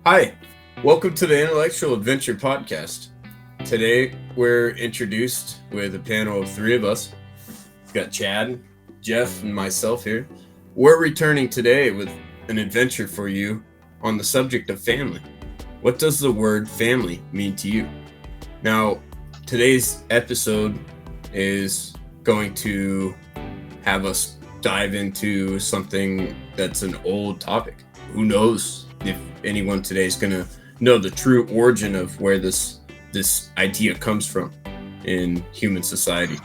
Hi, welcome to the Intellectual Adventure Podcast. Today we're introduced with a panel of three of us. We've got Chad, Jeff, and myself here. We're returning today with an adventure for you on the subject of family. What does the word family mean to you? Now, today's episode is going to have us dive into something that's an old topic. Who knows if anyone today is going to know the true origin of where this idea comes from in human society,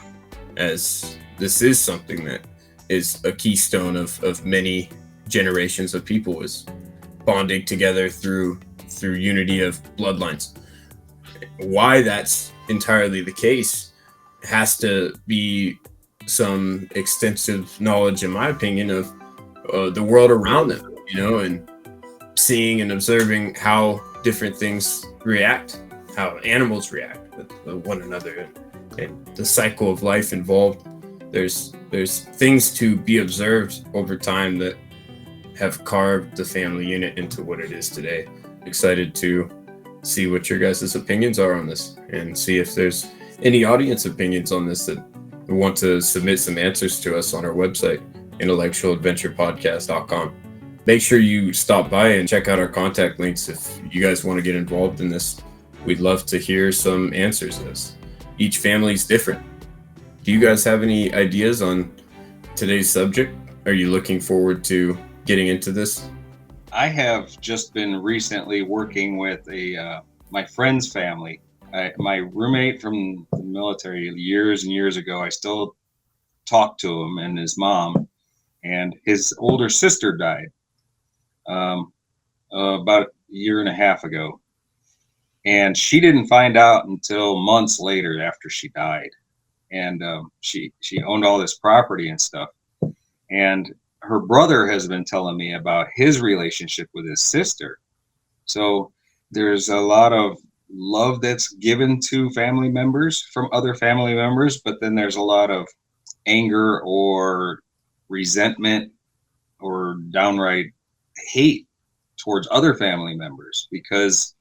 as this is something that is a keystone of many generations of people, is bonding together through unity of bloodlines. Why that's entirely the case has to be some extensive knowledge, in my opinion, of the world around them, and seeing and observing how different things react, how animals react with one another, and the cycle of life involved. There's things to be observed over time that have carved the family unit into what it is today. Excited to see what your guys' opinions are on this, and see if there's any audience opinions on this that want to submit some answers to us on our website, intellectualadventurepodcast.com. Make sure you stop by and check out our contact links if you guys want to get involved in this. We'd love to hear some answers to this. Each family is different. Do you guys have any ideas on today's subject? Are you looking forward to getting into this? I have just been recently working with my friend's family. My roommate from the military years and years ago, I still talk to him and his mom, and his older sister died about a year and a half ago. And she didn't find out until months later after she died. And she owned all this property and stuff. And her brother has been telling me about his relationship with his sister. So there's a lot of love that's given to family members from other family members, but then there's a lot of anger or resentment or downright hate towards other family members, because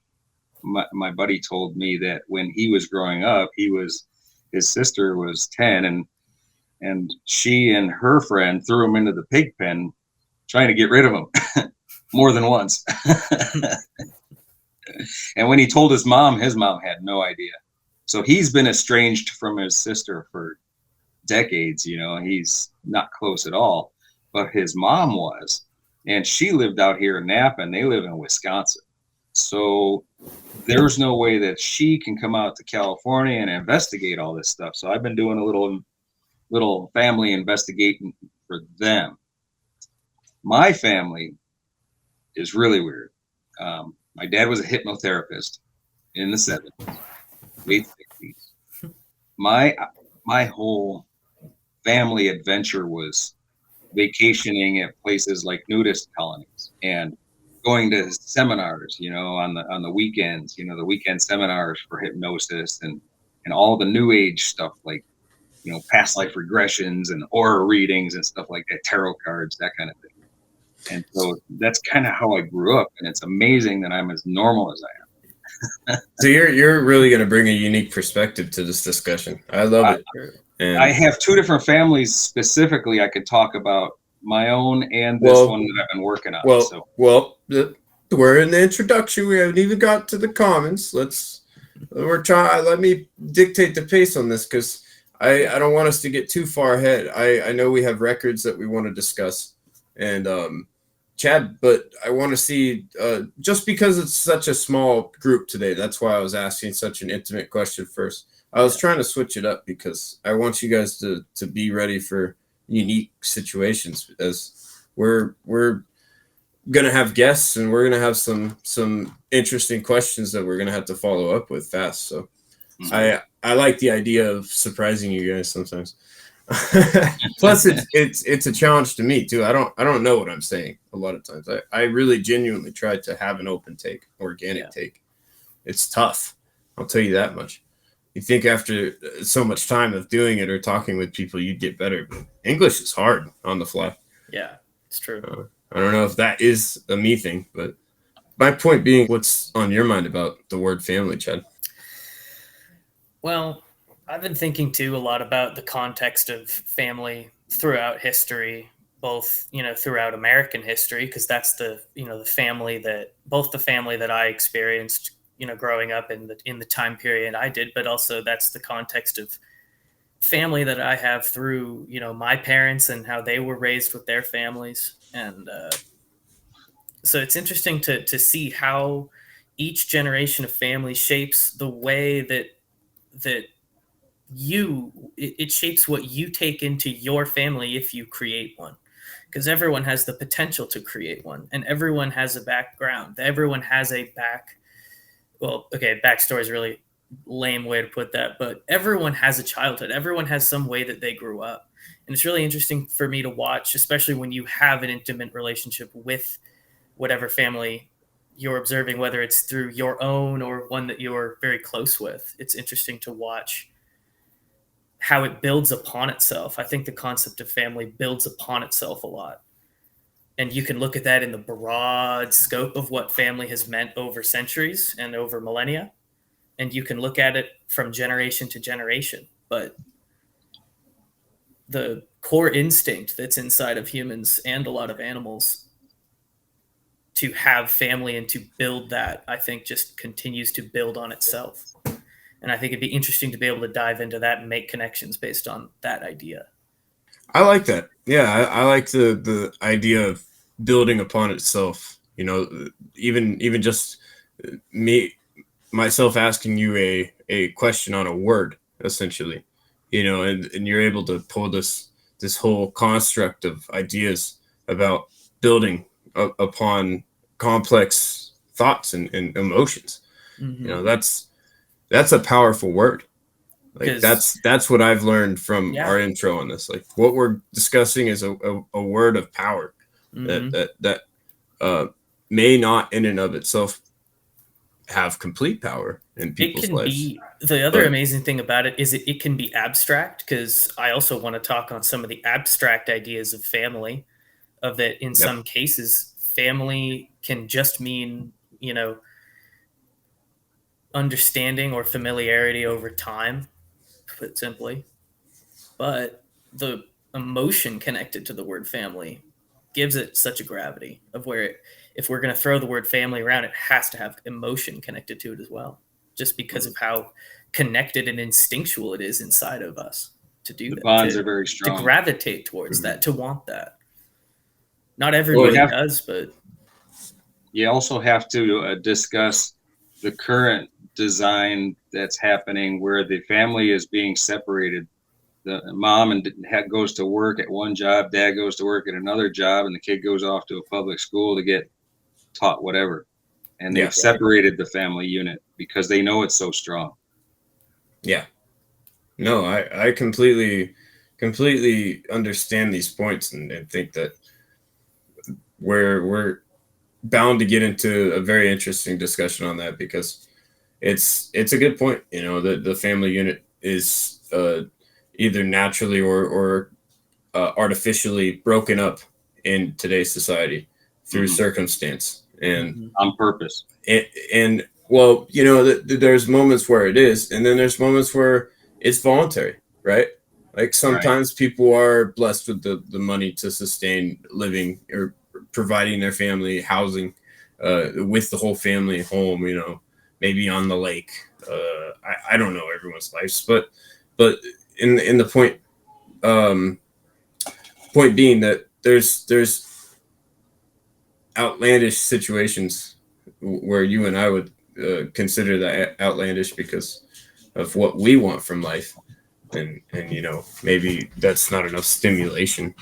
my buddy told me that when he was growing up, his sister was 10, and she and her friend threw him into the pig pen trying to get rid of him more than once. And when he told his mom had no idea. So he's been estranged from his sister for decades. He's not close at all, but his mom was. And she lived out here in Napa, and they live in Wisconsin. So there's no way that she can come out to California and investigate all this stuff. So I've been doing a little family investigating for them. My family is really weird. My dad was a hypnotherapist in the 70s, late 60s. My whole family adventure was vacationing at places like nudist colonies and going to seminars, on the weekends, the weekend seminars for hypnosis and all the new age stuff, like, past life regressions and aura readings and stuff like that, tarot cards, that kind of thing. And so that's kind of how I grew up, and it's amazing that I'm as normal as I am. So you're really going to bring a unique perspective to this discussion. I love it. And I have two different families specifically I could talk about, my own and this one that I've been working on. We're in the introduction. We haven't even got to the comments. Let me dictate the pace on this, because I don't want us to get too far ahead. I know we have records that we want to discuss, and Chad, but I want to see, just because it's such a small group today, that's why I was asking such an intimate question first. I was trying to switch it up because I want you guys to be ready for unique situations, as we're gonna have guests, and we're gonna have some interesting questions that we're gonna have to follow up with fast. So I like the idea of surprising you guys sometimes. Plus it's a challenge to me too. I don't know what I'm saying a lot of times. I really genuinely try to have an open take, organic take. It's tough, I'll tell you that much. You think after so much time of doing it or talking with people you'd get better, but English is hard on the fly. Yeah, it's true. I don't know if that is a me thing, but My point being, what's on your mind about the word family, Chad? Well, I've been thinking too a lot about the context of family throughout history, both throughout American history, because that's the family that both the family that I experienced growing up in the time period I did, but also that's the context of family that I have through my parents and how they were raised with their families, and so it's interesting to see how each generation of family shapes the way that it shapes what you take into your family if you create one, because everyone has the potential to create one, and everyone has a background, everyone has a backstory is a really lame way to put that, but everyone has a childhood, everyone has some way that they grew up, and it's really interesting for me to watch, especially when you have an intimate relationship with whatever family you're observing, whether it's through your own or one that you're very close with. It's interesting to watch how it builds upon itself. I think the concept of family builds upon itself a lot. And you can look at that in the broad scope of what family has meant over centuries and over millennia. And you can look at it from generation to generation. But the core instinct that's inside of humans and a lot of animals to have family and to build that, I think just continues to build on itself. And I think it'd be interesting to be able to dive into that and make connections based on that idea. I like that. Yeah, I like the idea of building upon itself. Even just me myself asking you a question on a word, essentially. And you're able to pull this whole construct of ideas about building upon complex thoughts and emotions. Mm-hmm. That's a powerful word. Like Because, that's what I've learned from yeah. our intro on this. Like what we're discussing is a word of power that Mm-hmm. that may not in and of itself have complete power in It people's can lives. be the other But amazing thing about it is it can be abstract, because I also want to talk on some of the abstract ideas of family, of that in yep, some cases family can just mean understanding or familiarity over time, put simply. But the emotion connected to the word family gives it such a gravity of where if we're going to throw the word family around, it has to have emotion connected to it as well, just because of how connected and instinctual it is inside of us to do The that, bonds to are very to strong. gravitate towards mhm. that, to want that. Not Well, You everybody have does, but you also have to discuss the current design that's happening where the family is being separated. The mom and dad goes to work at one job, dad goes to work at another job, and the kid goes off to a public school to get taught whatever. And yeah, they've separated the family unit because they know it's so strong. yeah. No, I completely understand these points and think that we're bound to get into a very interesting discussion on that because it's a good point. That the family unit is either naturally or artificially broken up in today's society through Hmm. circumstance mhm. On purpose. and, and well, there's moments where it is, and then there's moments where it's voluntary, right? Like Right. sometimes people are blessed with the money to sustain living or providing their family housing with the whole family home, maybe on the lake. I don't know everyone's lives, but in the um, point being that there's outlandish situations where you and I would consider that outlandish because of what we want from life, and maybe that's not enough stimulation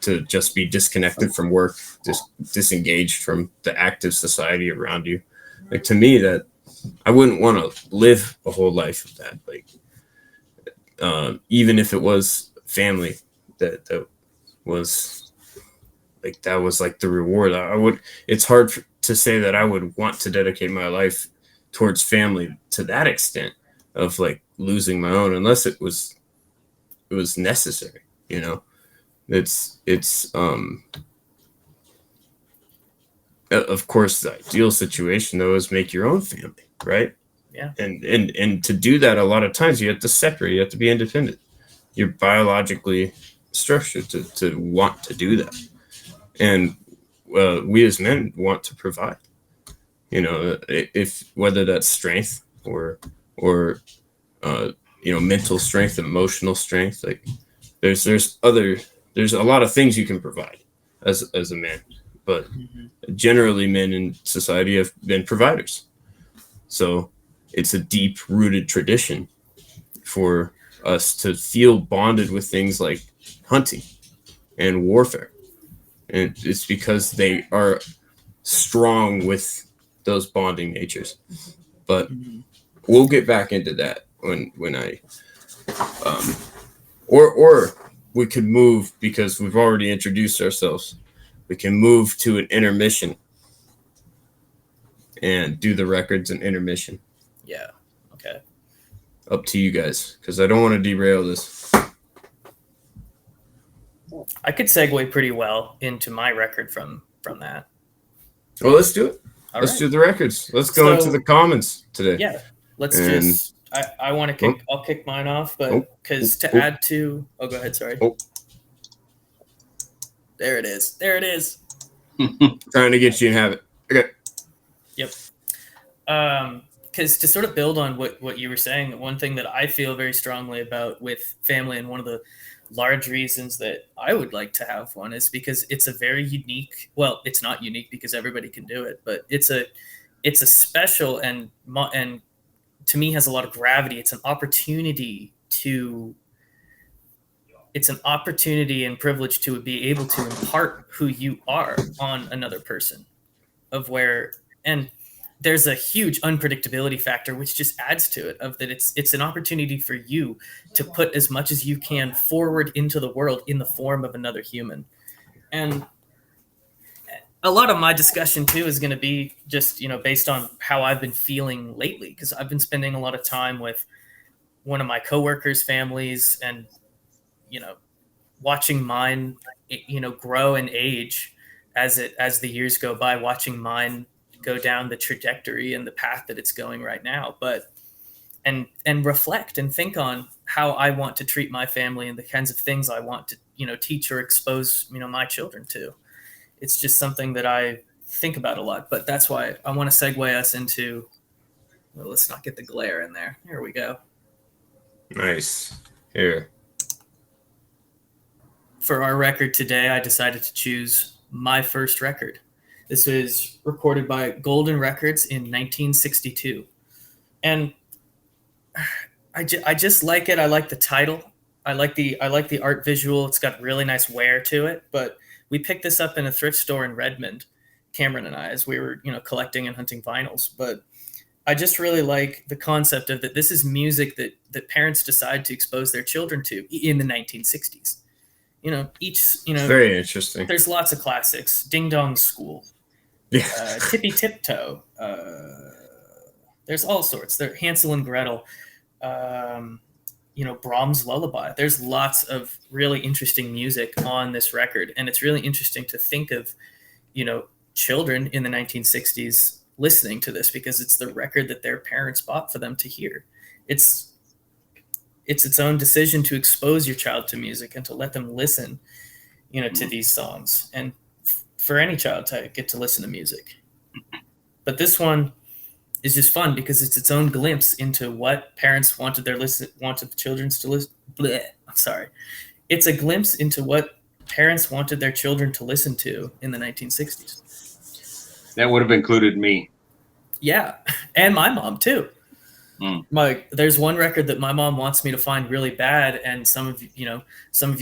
to just be disconnected from work, just disengaged from the active society around you. Like to me, that I wouldn't want to live a whole life of that. Like even if it was family that was like that was like the reward. I would. It's hard to say that I would want to dedicate my life towards family to that extent of like losing my own, unless it was necessary. It's of course, the ideal situation though is make your own family, right? Yeah. And to do that, a lot of times you have to separate. You have to be independent. You're biologically structured to want to do that, and we as men want to provide. If whether that's strength or mental strength, emotional strength, like there's a lot of things you can provide as a man, but generally men in society have been providers. So it's a deep rooted tradition for us to feel bonded with things like hunting and warfare. And it's because they are strong with those bonding natures. But we'll get back into that when I or we could move, because we've already introduced ourselves. We can move to an intermission and do the records and intermission. Yeah. Okay. Up to you guys, because I don't want to derail this. I could segue pretty well into my record from that. Well, let's do it. Let's right. do the records. Let's go into the comments today. Yeah. I want to kick. I'll kick mine off, but because add to. Oh, go ahead. Sorry. There it is. There it is. Trying to get you in habit. Okay. Yep. Because to sort of build on what you were saying, one thing that I feel very strongly about with family, and one of the large reasons that I would like to have one, is because it's a very unique. Well, it's not unique because everybody can do it, but it's a special and to me has a lot of gravity. It's an opportunity and privilege to be able to impart who you are on another person, and there's a huge unpredictability factor, which just adds to it, of that it's an opportunity for you to put as much as you can forward into the world in the form of another human. And a lot of my discussion too is going to be just, based on how I've been feeling lately, because I've been spending a lot of time with one of my coworkers' families, and, watching mine, grow and age as the years go by, watching mine go down the trajectory and the path that it's going right now, and reflect and think on how I want to treat my family and the kinds of things I want to, teach or expose, my children to. It's just something that I think about a lot, but that's why I want to segue us into, well, let's not get the glare in there. Here we go. Nice. Here. For our record today, I decided to choose my first record. This was recorded by Golden Records in 1962. And I just like it. I like the title. I like the art visual. It's got really nice wear to it. But we picked this up in a thrift store in Redmond, Cameron and I, as we were, collecting and hunting vinyls. But I just really like the concept of that this is music that parents decide to expose their children to in the 1960s. Very interesting. There's lots of classics. Ding Dong School. Yeah. Tippy Tiptoe. There's all sorts. There, Hansel and Gretel. Brahms' Lullaby. There's lots of really interesting music on this record, and it's really interesting to think of, children in the 1960s listening to this, because it's the record that their parents bought for them to hear. It's its own decision to expose your child to music and to let them listen, to these songs, and for any child to get to listen to music. But this one is just fun because it's its own glimpse into what parents wanted the children to listen. I'm sorry. It's a glimpse into what parents wanted their children to listen to in the 1960s. That would have included me. Yeah, and my mom too. There's one record that my mom wants me to find really bad, and some of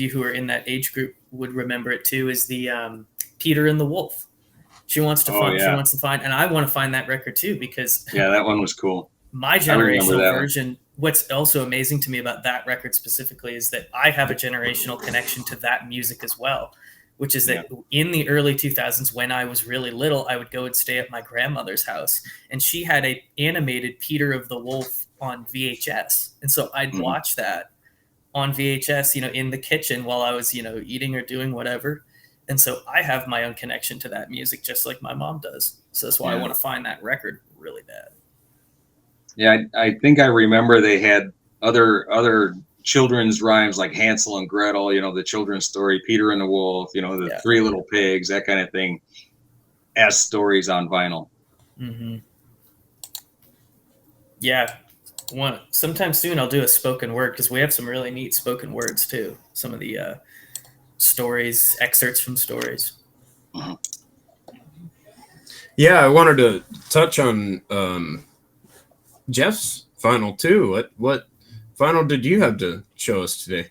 you who are in that age group would remember it too, is the Peter and the Wolf. She wants to find, and I want to find that record too, because that one was cool. My generational version. What's also amazing to me about that record specifically is that I have a generational connection to that music as well, which is that in the early 2000s, when I was really little, I would go and stay at my grandmother's house, and she had a animated Peter of the Wolf on VHS. And so I'd watch that on VHS, in the kitchen while I was, eating or doing whatever. And so I have my own connection to that music, just like my mom does. So that's why I want to find that record really bad. Yeah, I think I remember they had other children's rhymes like Hansel and Gretel, the children's story, Peter and the Wolf, the Three Little Pigs, that kind of thing, as stories on vinyl. Mm-hmm. Yeah. Sometime soon I'll do a spoken word, because we have some really neat spoken words too. Some of the stories, excerpts from stories. Uh-huh. Yeah, I wanted to touch on Jeff's vinyl too. What vinyl did you have to show us today?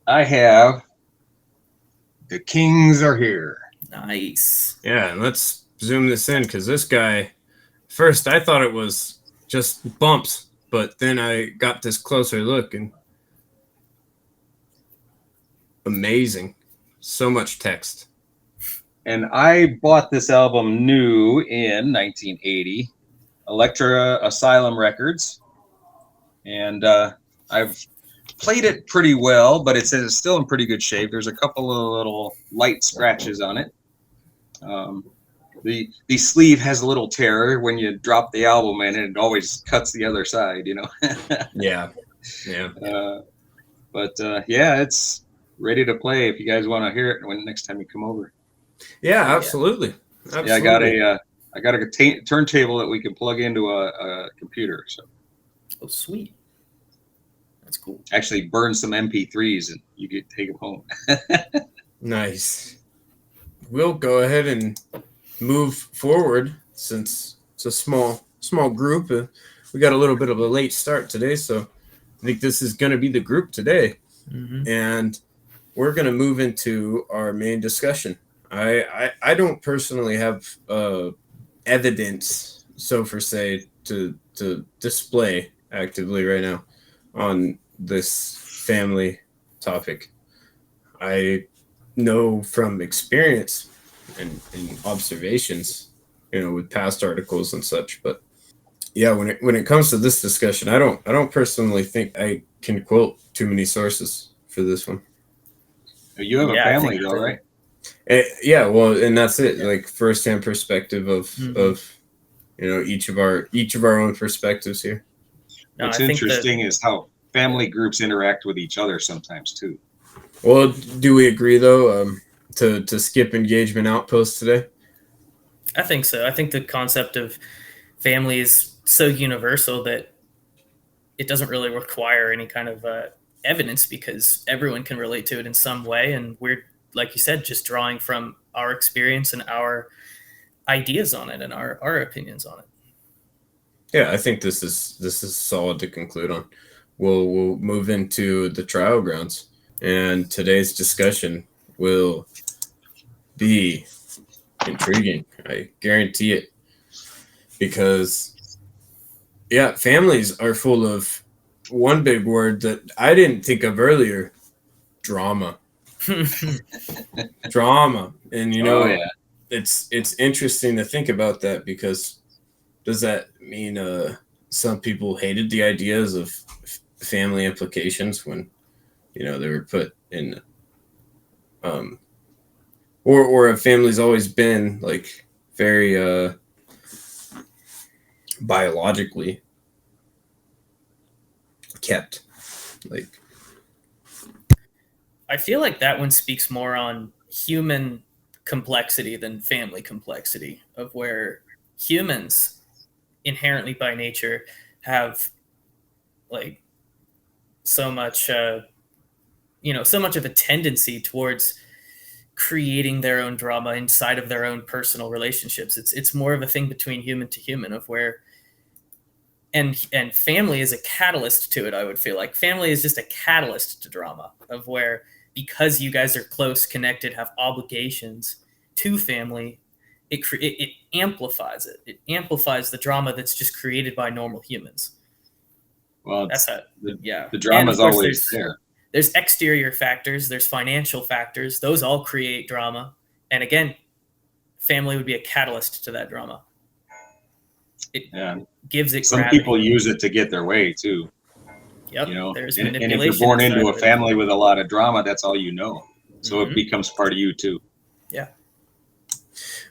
I have The Kings Are Here. Nice. Yeah, and let's zoom this in, because this guy, first I thought it was just bumps, but then I got this closer look and amazing. So much text. And I bought this album new in 1980, Elektra Asylum Records. And I've played it pretty well, but it's still in pretty good shape. There's a couple of little light scratches on it. The sleeve has a little tear when you drop the album in, and it always cuts the other side, Yeah. But it's ready to play if you guys want to hear it when next time you come over. Yeah, absolutely. Yeah, I got a turntable that we can plug into a computer. So. Oh, sweet. That's cool. Actually, burn some MP3s and you can take them home. Nice. We'll go ahead and move forward, since it's a small group. We got a little bit of a late start today, so I think this is going to be the group today. Mm-hmm. And we're going to move into our main discussion. I don't personally have evidence, so for say, to display actively right now on this family topic. I know from experience and observations, with past articles and such. But yeah, when it comes to this discussion, I don't personally think I can quote too many sources for this one. You have a family though, right? Yeah, well, and that's it. Like firsthand perspective of each of our own perspectives here. What's interesting is how family groups interact with each other sometimes too. Well, do we agree though to skip engagement outposts today? I think so. I think the concept of family is so universal that it doesn't really require any kind of evidence, because everyone can relate to it in some way, and we're, like you said, just drawing from our experience and our ideas on it and our opinions on it. Yeah, I think this is solid to conclude on. We'll move into the trial grounds, and today's discussion will be intriguing. I guarantee it, because families are full of one big word that I didn't think of earlier: drama. Drama. And it's interesting to think about that, because does that mean some people hated the ideas of family implications when they were put in or have families always been like very biologically kept? Like, I feel like that one speaks more on human complexity than family complexity, of where humans inherently by nature have like so much so much of a tendency towards creating their own drama inside of their own personal relationships. It's more of a thing between human to human, of where and family is a catalyst to it. I would feel like family is just a catalyst to drama, of where, because you guys are close, connected, have obligations to family, it amplifies it. It amplifies the drama that's just created by normal humans. Well, that's how, the drama is always there. There's exterior factors, there's financial factors. Those all create drama. And again, family would be a catalyst to that drama. It gives it some gravity. People use it to get their way too. Yep. There's and if you're born into a family with a lot of drama, that's all you know. So it becomes part of you too. Yeah.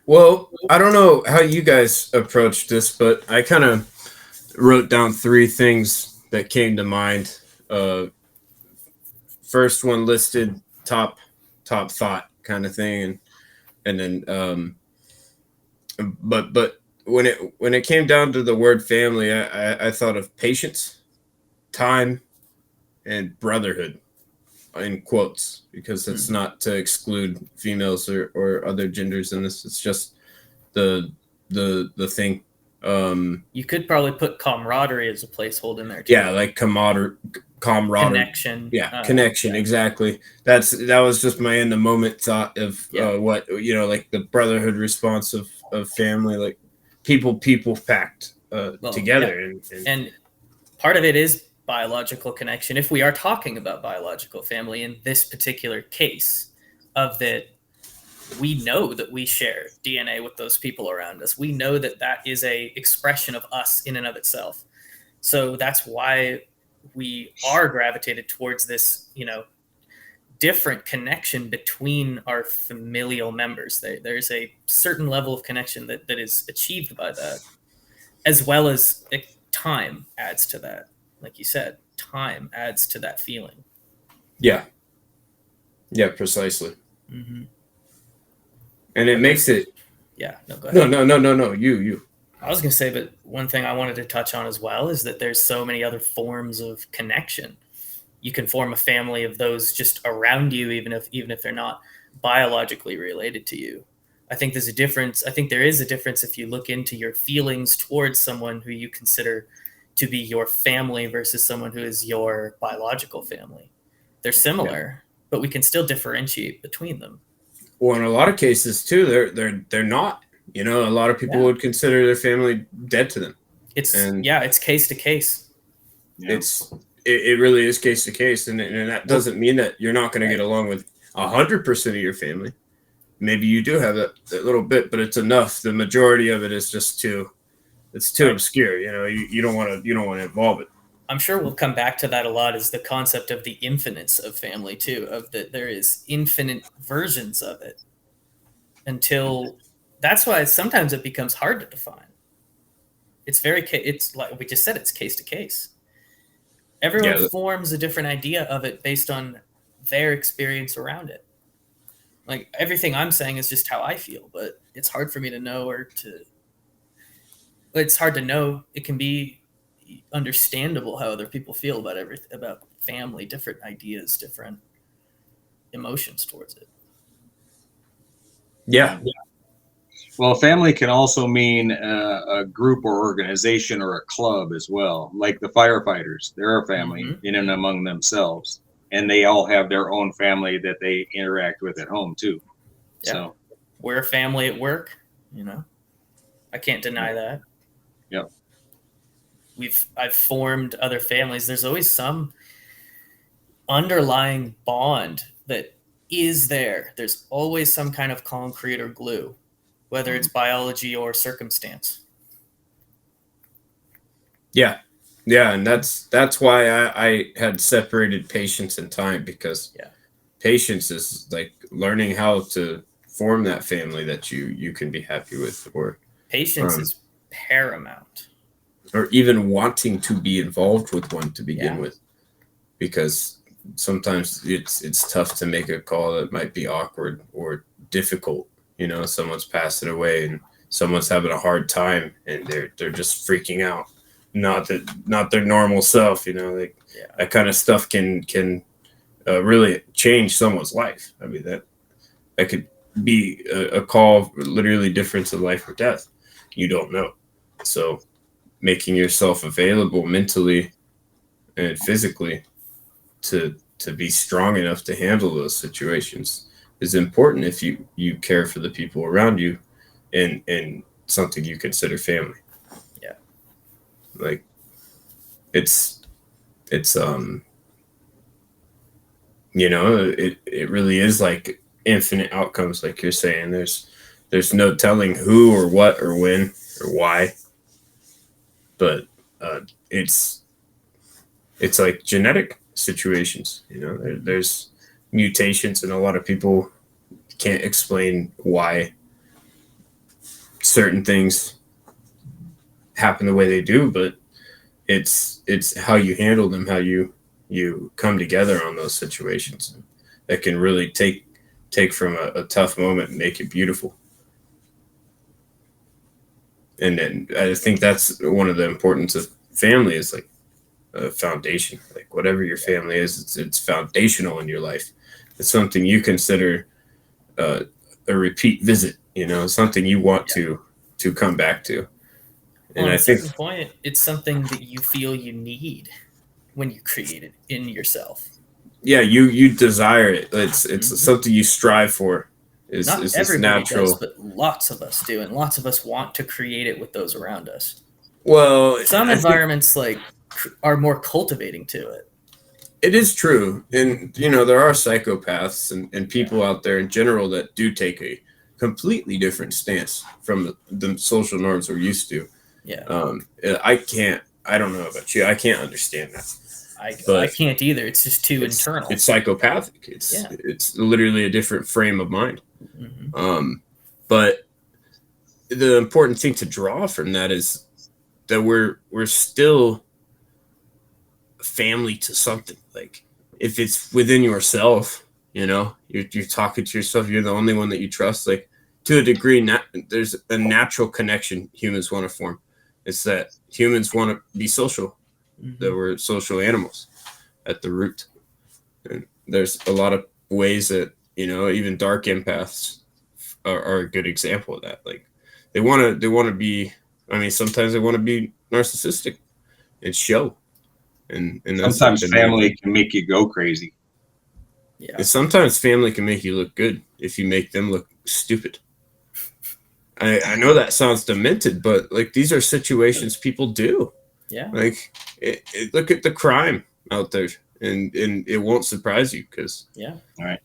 Well, I don't know how you guys approached this, but I kind of wrote down three things that came to mind. First one listed top thought kind of thing, and then but when it came down to the word family, I thought of patience, time, and brotherhood in quotes, because it's not to exclude females or other genders in this. It's just the thing. You could probably put camaraderie as a placeholder in there too. Yeah, like camaraderie. Connection. Yeah, connection. Yeah. Exactly. That was just my in the moment thought of what, like the brotherhood response of family, like people packed together, and part of it is biological connection. If we are talking about biological family in this particular case, of that, we know that we share DNA with those people around us. We know that that is a expression of us in and of itself. So that's why we are gravitated towards this, different connection between our familial members. There's a certain level of connection that is achieved by that, as well as time adds to that. Like you said, time adds to that feeling. yeah, precisely. Mm-hmm. And it makes it. Yeah, no, go ahead. No. You. I was going to say, but one thing I wanted to touch on as well is that there's so many other forms of connection. You can form a family of those just around you, even if they're not biologically related to you. I think there's a difference. I think there is a difference if you look into your feelings towards someone who you consider to be your family versus someone who is your biological family. They're similar, but we can still differentiate between them. Well, in a lot of cases too, they're not. A lot of people would consider their family dead to them. It's case to case. Yeah. It really is case to case, and that doesn't mean that you're not going to get along with 100% of your family. Maybe you do have that little bit, but it's enough. The majority of it is just too obscure. You don't want to involve it. I'm sure we'll come back to that a lot, is the concept of the infinites of family too, of that there is infinite versions of it, until that's why sometimes it becomes hard to define. It's like we just said, it's case to case. Everyone forms a different idea of it based on their experience around it. Like, everything I'm saying is just how I feel, but it's hard for me to know it's hard to know. It can be understandable how other people feel about family, different ideas, different emotions towards it. Yeah. Well, family can also mean a group or organization or a club as well. Like the firefighters, they're a family in and among themselves, and they all have their own family that they interact with at home too. Yeah. So we're a family at work, I can't deny that. Yep. I've formed other families. There's always some underlying bond that is there. There's always some kind of concrete or glue, whether it's biology or circumstance. Yeah, and that's why I had separated patience and time, because patience is like learning how to form that family that you can be happy with, or patience is paramount, or even wanting to be involved with one to begin with, because sometimes it's tough to make a call that might be awkward or difficult. Someone's passing away and someone's having a hard time, and they're just freaking out, not their normal self. That kind of stuff can really change someone's life. I mean, that could be a call literally difference of life or death. You don't know. So making yourself available mentally and physically to be strong enough to handle those situations is important if you care for the people around you and something you consider family. Yeah. Like it really is like infinite outcomes, like you're saying. There's no telling who or what or when or why, but it's like genetic situations. There's mutations, and a lot of people can't explain why certain things happen the way they do, but it's how you handle them, how you come together on those situations that can really take from a tough moment and make it beautiful. And then I think that's one of the importance of family is like a foundation. Like whatever your family is, it's foundational in your life. It's something you consider a repeat visit. Something you want to come back to. And On I a think, certain point, it's something that you feel you need when you create it in yourself. yeah, you desire it. It's Mhm. something you strive for. Not Is this everybody does, natural? but lots of us do, and lots of us want to create it with those around us. Well, Some I think environments are more cultivating to it. it is true. And, there are psychopaths and people out there in general that do take a completely different stance from the social norms we're used to. Yeah. I don't know about you. I can't understand that. I But can't either. It's just too internal. it's psychopathic. It's literally a different frame of mind. But the important thing to draw from that is that we're still family to something. Like if it's within yourself, you're talking to yourself, you're the only one that you trust. Like to a degree, there's a natural connection humans want to form. It's that humans want to be social. That we're social animals at the root. And there's a lot of ways that even dark empaths are a good example of that. Like they want to be. I mean, sometimes they want to be narcissistic and show. And that's Sometimes family can make you go crazy. Yeah. And sometimes family can make you look good if you make them look stupid. I know that sounds demented, but like these are situations people do. Yeah. Like look at the crime out there, and it won't surprise you because All right.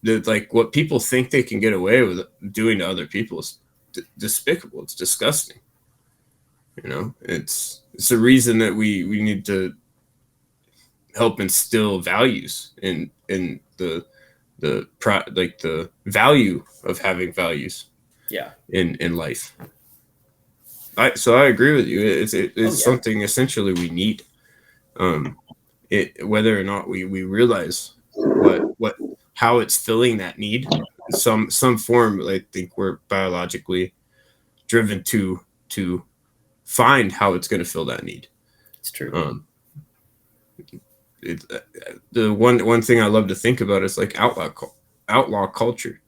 Like what people think they can get away with doing to other people is despicable. It's disgusting. It's a reason that we need to help instill values in the value of having values in life. So I agree with you. It's something essentially we need. Whether or not we realize how it's filling that need, some form. I think we're biologically driven to find how it's going to fill that need. It's true. The one thing I love to think about is like outlaw culture,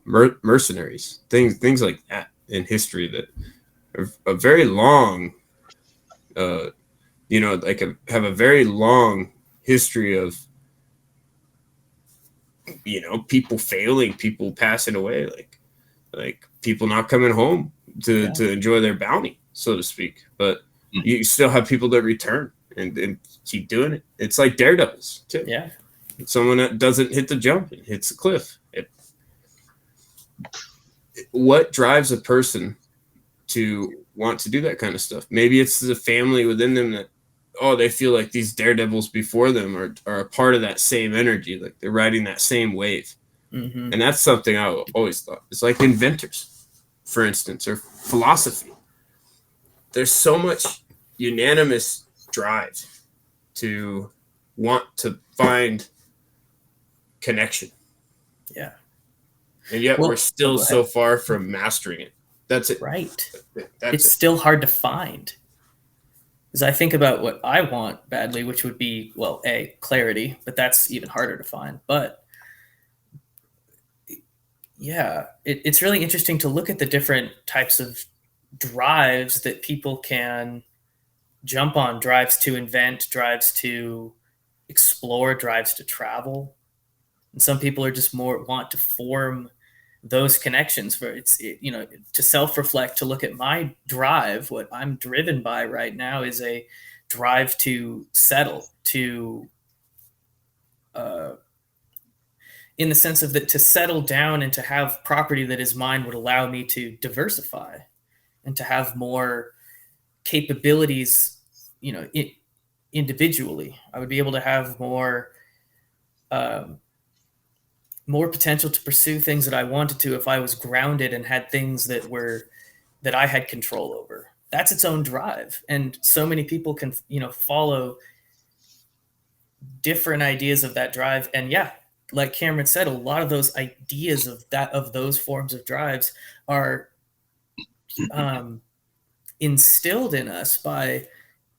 mercenaries, things like that in history that are a very long, have a very long history of, people failing, people passing away, like people not coming home to enjoy their bounty, so to speak. But you still have people that return and keep doing it. It's like daredevils too. Yeah. Someone that doesn't hit the jump and hits the cliff. What drives a person to want to do that kind of stuff? Maybe it's the family within them that, they feel like these daredevils before them are a part of that same energy. Like they're riding that same wave. And that's something I always thought. It's like inventors, for instance, or philosophy. There's so much unanimous drive to want to find connection. Yeah. And yet we're still so far from mastering it. That's it. Right. It's still hard to find. Because I think about what I want badly, which would be, clarity, but that's even harder to find. But yeah, it's really interesting to look at the different types of drives that people can jump on, drives to invent, drives to explore, drives to travel. And some people are just more want to form those connections where to self-reflect, to look at my drive. What I'm driven by right now is a drive to settle, to in the sense of that, to settle down and to have property that is mine would allow me to diversify and to have more capabilities, individually. I would be able to have more more potential to pursue things that I wanted to if I was grounded and had things that I had control over. That's its own drive. And so many people can, follow different ideas of that drive. And yeah, like Cameron said, a lot of those ideas of those forms of drives are instilled in us by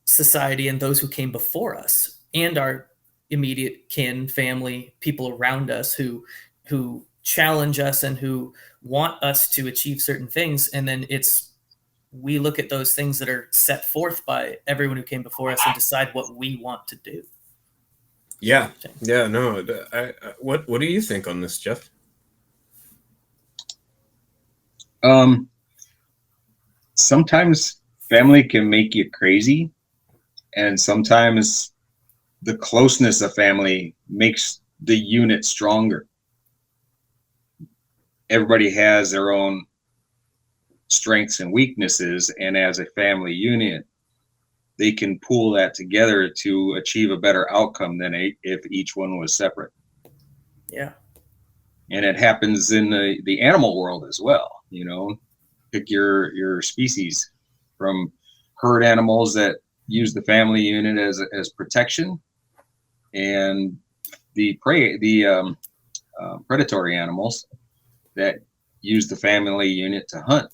society and those who came before us and our immediate kin, family, people around us who challenge us and who want us to achieve certain things. And then we look at those things that are set forth by everyone who came before us and decide what we want to do. Yeah. Yeah. No. What do you think on this, Jeff? Sometimes family can make you crazy, and sometimes the closeness of family makes the unit stronger. Everybody has their own strengths and weaknesses, and as a family unit, they can pool that together to achieve a better outcome than if each one was separate. Yeah. And it happens in the animal world as well. Pick your species, from herd animals that use the family unit as protection, and the predatory animals that use the family unit to hunt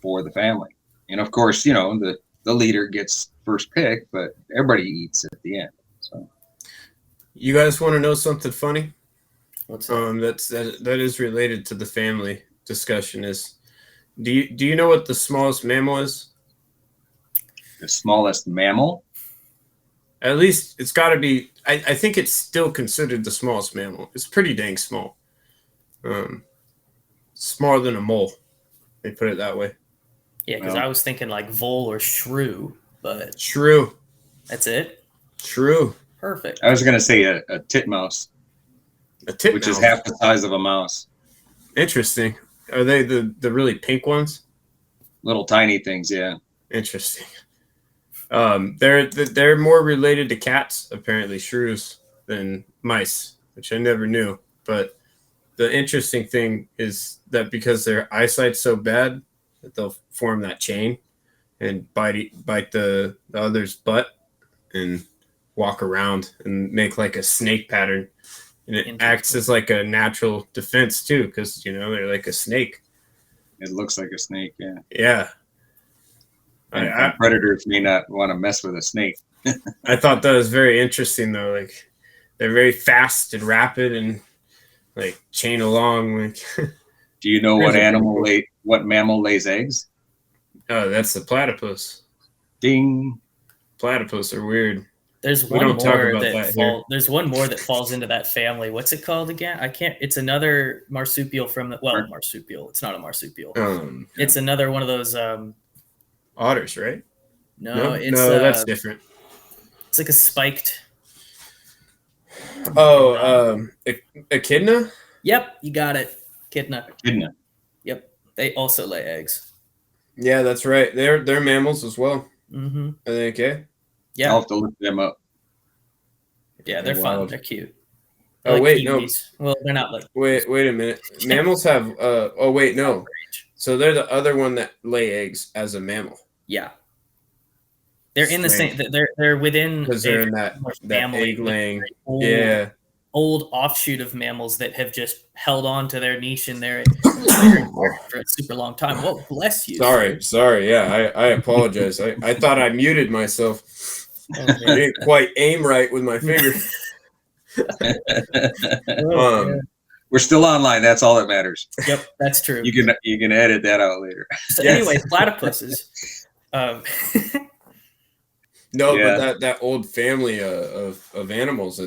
for the family. And of course, the leader gets first pick, but everybody eats at the end. So, you guys want to know something funny? What's that? That is related to the family discussion. Is do you know what the smallest mammal is? The smallest mammal? At least it's got to be. I think it's still considered the smallest mammal. It's pretty dang small. Smaller than a mole. They put it that way. Yeah, because I was thinking like vole or shrew, but shrew. That's it. Shrew. Perfect. I was gonna say a titmouse. A titmouse, which is half the size of a mouse. Interesting. Are they the really pink ones? Little tiny things, yeah. Interesting. They're more related to cats, apparently, shrews, than mice, which I never knew. But the interesting thing is that because their eyesight's so bad, that they'll form that chain and bite the other's butt and walk around and make like a snake pattern. And it acts as like a natural defense too, because they're like a snake. It looks like a snake, yeah. Yeah. And predators may not want to mess with a snake. I thought that was very interesting though. Like they're very fast and rapid and like chain along. Like do you know what mammal lays eggs? Oh, that's the platypus. Ding. Platypus are weird. There's one more there's one more that falls into that family. What's it called again? It's another marsupial from marsupial. It's not a marsupial. It's another one of those otters, right? No, that's different. It's like a spiked. Echidna? Yep, you got it. Echidna. Yep. They also lay eggs. Yeah, that's right. They're mammals as well. Mm-hmm. Are they okay? Yeah. I'll have to look them up. Yeah, they're fun. They're cute. They're like kiwis. No. Well, they're not like. Wait a minute. Mammals have. No. So they're the other one that lay eggs as a mammal. Yeah. They're in the same. They're within. Because they're in that egg laying. Yeah. Old offshoot of mammals that have just held on to their niche in their for a super long time. Well, bless you. Sorry. Yeah, I apologize. I thought I muted myself. I didn't quite aim right with my finger. We're still online. That's all that matters. Yep, that's true. You can edit that out later. So anyway, platypuses. But that old family of animals,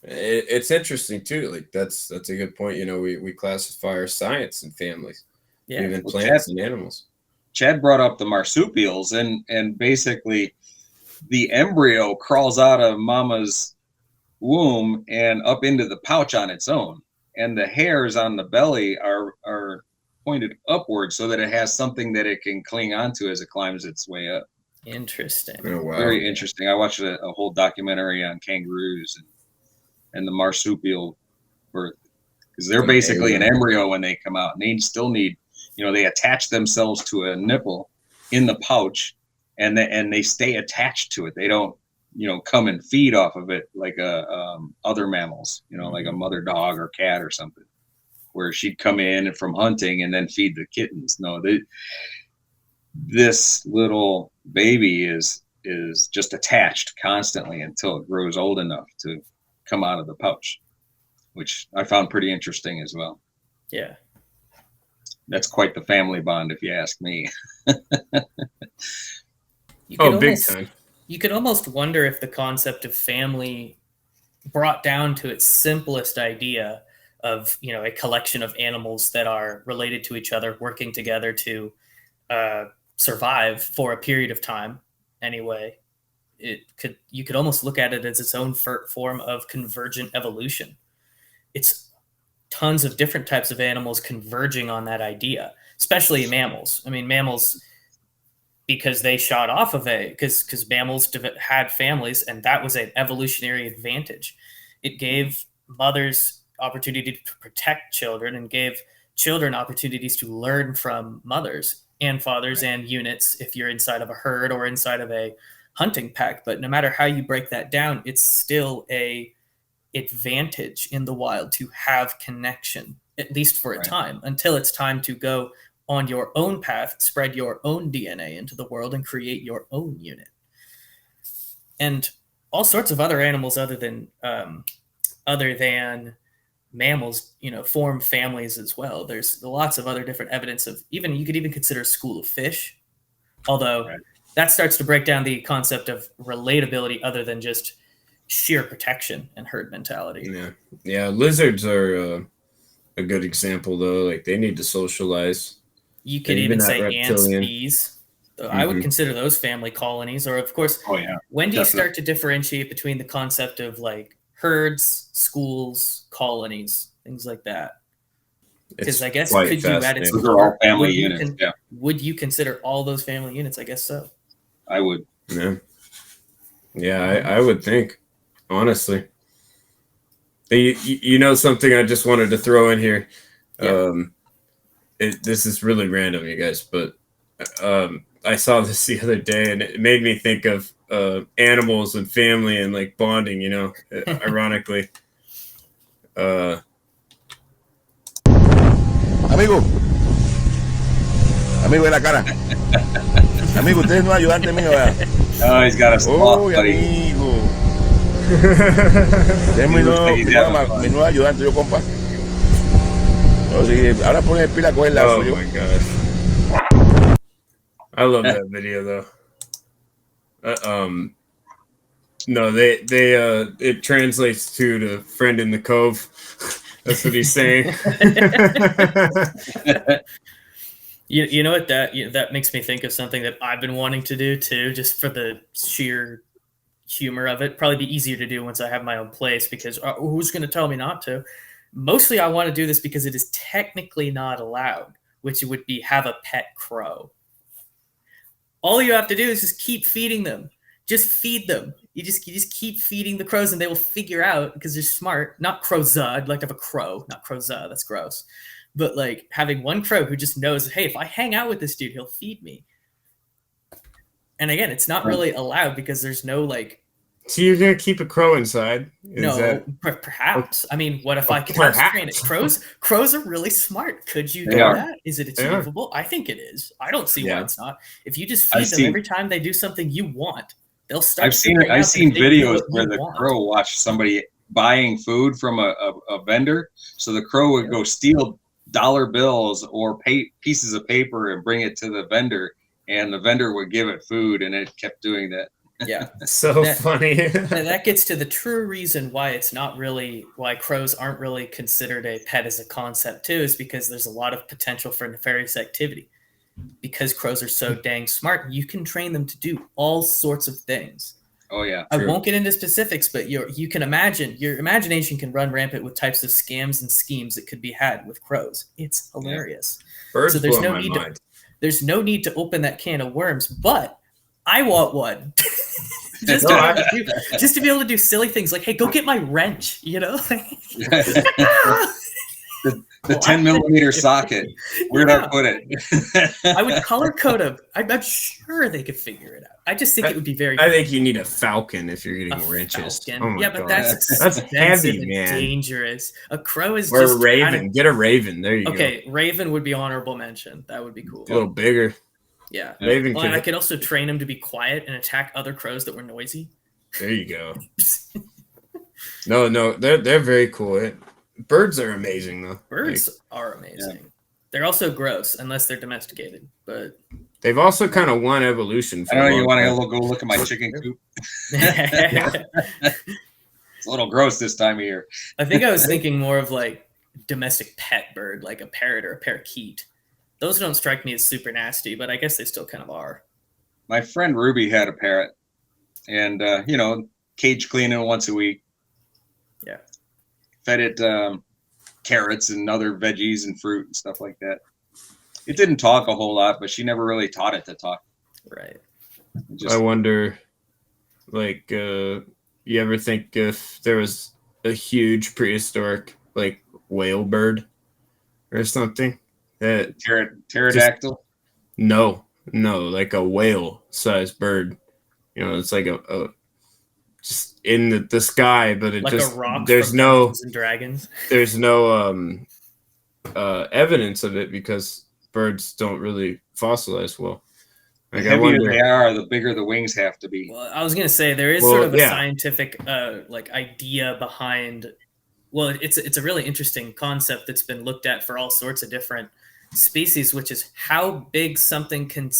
it's interesting too. Like that's a good point. We classify our science in families, even plants and animals. Chad brought up the marsupials, and basically the embryo crawls out of mama's womb and up into the pouch on its own, and the hairs on the belly are pointed upward so that it has something that it can cling onto as it climbs its way up. Interesting. Oh, wow. Very interesting. I watched a whole documentary on kangaroos and the marsupial birth, because they're basically an embryo when they come out, and they still need, they attach themselves to a nipple in the pouch, and they stay attached to it. They don't, come and feed off of it like other mammals, like a mother dog or cat or something, where she'd come in from hunting and then feed the kittens. No, this little baby is just attached constantly until it grows old enough to come out of the pouch, which I found pretty interesting as well. Yeah. That's quite the family bond, if you ask me. Big time. You could almost wonder if the concept of family brought down to its simplest idea of, a collection of animals that are related to each other, working together to survive for a period of time. Anyway, you could almost look at it as its own form of convergent evolution. It's tons of different types of animals converging on that idea, especially mammals. I mean, mammals, because they shot off of because mammals had families, and that was an evolutionary advantage. It gave mothers opportunity to protect children and gave children opportunities to learn from mothers and fathers and units if you're inside of a herd or inside of a hunting pack. But no matter how you break that down, it's still a advantage in the wild to have connection, at least for a time, until it's time to go on your own path, spread your own DNA into the world, and create your own unit. And all sorts of other animals other than mammals, form families as well. There's lots of other different evidence of you could even consider a school of fish, although that starts to break down the concept of relatability other than just sheer protection and herd mentality. Yeah. Lizards are a good example, though. Like, they need to socialize. You could even say ants, bees. I would consider those family colonies. Or, of course, when do you start to differentiate between the concept of like herds, schools, colonies, things like that? Because I guess could you add its all family units? Would you consider all those family units? I guess so. I would. Yeah, I would think. Honestly, something I just wanted to throw in here. This is really random, you guys, but I saw this the other day, and it made me think of animals and family and like bonding. Ironically. Amigo de la cara. Amigo, usted no es ayudante mío, ¿verdad? Oh, he's got a sloth, buddy. Amigo. Este es mi nuevo ayudante, yo, compa. Ahora pone el pila a coger la. Oh my gosh. I love that video though. No, they it translates to the friend in the cove. That's what he's saying. You know what that makes me think of something that I've been wanting to do too, just for the sheer humor of it. Probably be easier to do once I have my own place, because who's going to tell me not to? Mostly I want to do this because it is technically not allowed, which would be have a pet crow. All you have to do is just keep feeding them. Just feed them. You just keep feeding the crows, and they will figure out, because they're smart. Not crowza. I'd like to have a crow, not crowza. That's gross. But like having one crow who just knows, hey, if I hang out with this dude, he'll feed me. And again, it's not really allowed because there's no like. So you're gonna keep a crow inside? Perhaps. I mean, what if I could train it? Crows are really smart. Could you do that? Is it achievable? I think it is. I don't see why it's not. If you just feed them every time they do something you want, they'll start. I've seen videos where the crow watched somebody buying food from a vendor, so the crow would go steal dollar bills or pieces of paper and bring it to the vendor, and the vendor would give it food, and it kept doing that. Yeah, funny. And that gets to the true reason why why crows aren't really considered a pet as a concept too, is because there's a lot of potential for nefarious activity. Because crows are so dang smart, you can train them to do all sorts of things. Oh yeah, I won't get into specifics, but you can imagine, your imagination can run rampant with types of scams and schemes that could be had with crows. It's hilarious. Birds so there's blow no my need mind. There's no need to open that can of worms, but I want one. just to be able to do silly things like, hey, go get my wrench, The 10 millimeter socket. Where'd I put it? I would color code them. I'm sure they could figure it out. I just think it would be very. I think you need a falcon if you're getting a wrenches. falcon. Oh my yeah, but God. that's That's expensive heavy, and man. dangerous. A crow is Or just a raven. Get a raven. There you go. Okay, raven would be honorable mention. That would be cool. A little bigger. Yeah. Raven Well, and I could also train him to be quiet and attack other crows that were noisy. There you go. No, they're very cool. Birds are amazing though. Birds are amazing. Yeah. They're also gross unless they're domesticated, but they've also kind of won evolution. I know you want to go look at my chicken coop. It's a little gross this time of year. I think I was thinking more of like domestic pet bird, like a parrot or a parakeet. Those don't strike me as super nasty, but I guess they still kind of are. My friend Ruby had a parrot, and cage cleaning once a week. Yeah. Fed it carrots and other veggies and fruit and stuff like that. It didn't talk a whole lot, but she never really taught it to talk. Right. I wonder, like, you ever think if there was a huge prehistoric, like, whale bird or something? That pterodactyl? No, like a whale-sized bird. It's like a just in the sky, but it like just a rock there's from no Dungeons and Dragons. There's no evidence of it because birds don't really fossilize well. Like, the heavier they are, the bigger the wings have to be. Well, I was gonna say there is sort of a scientific like idea behind. Well, it's a really interesting concept that's been looked at for all sorts of different species, which is how big something can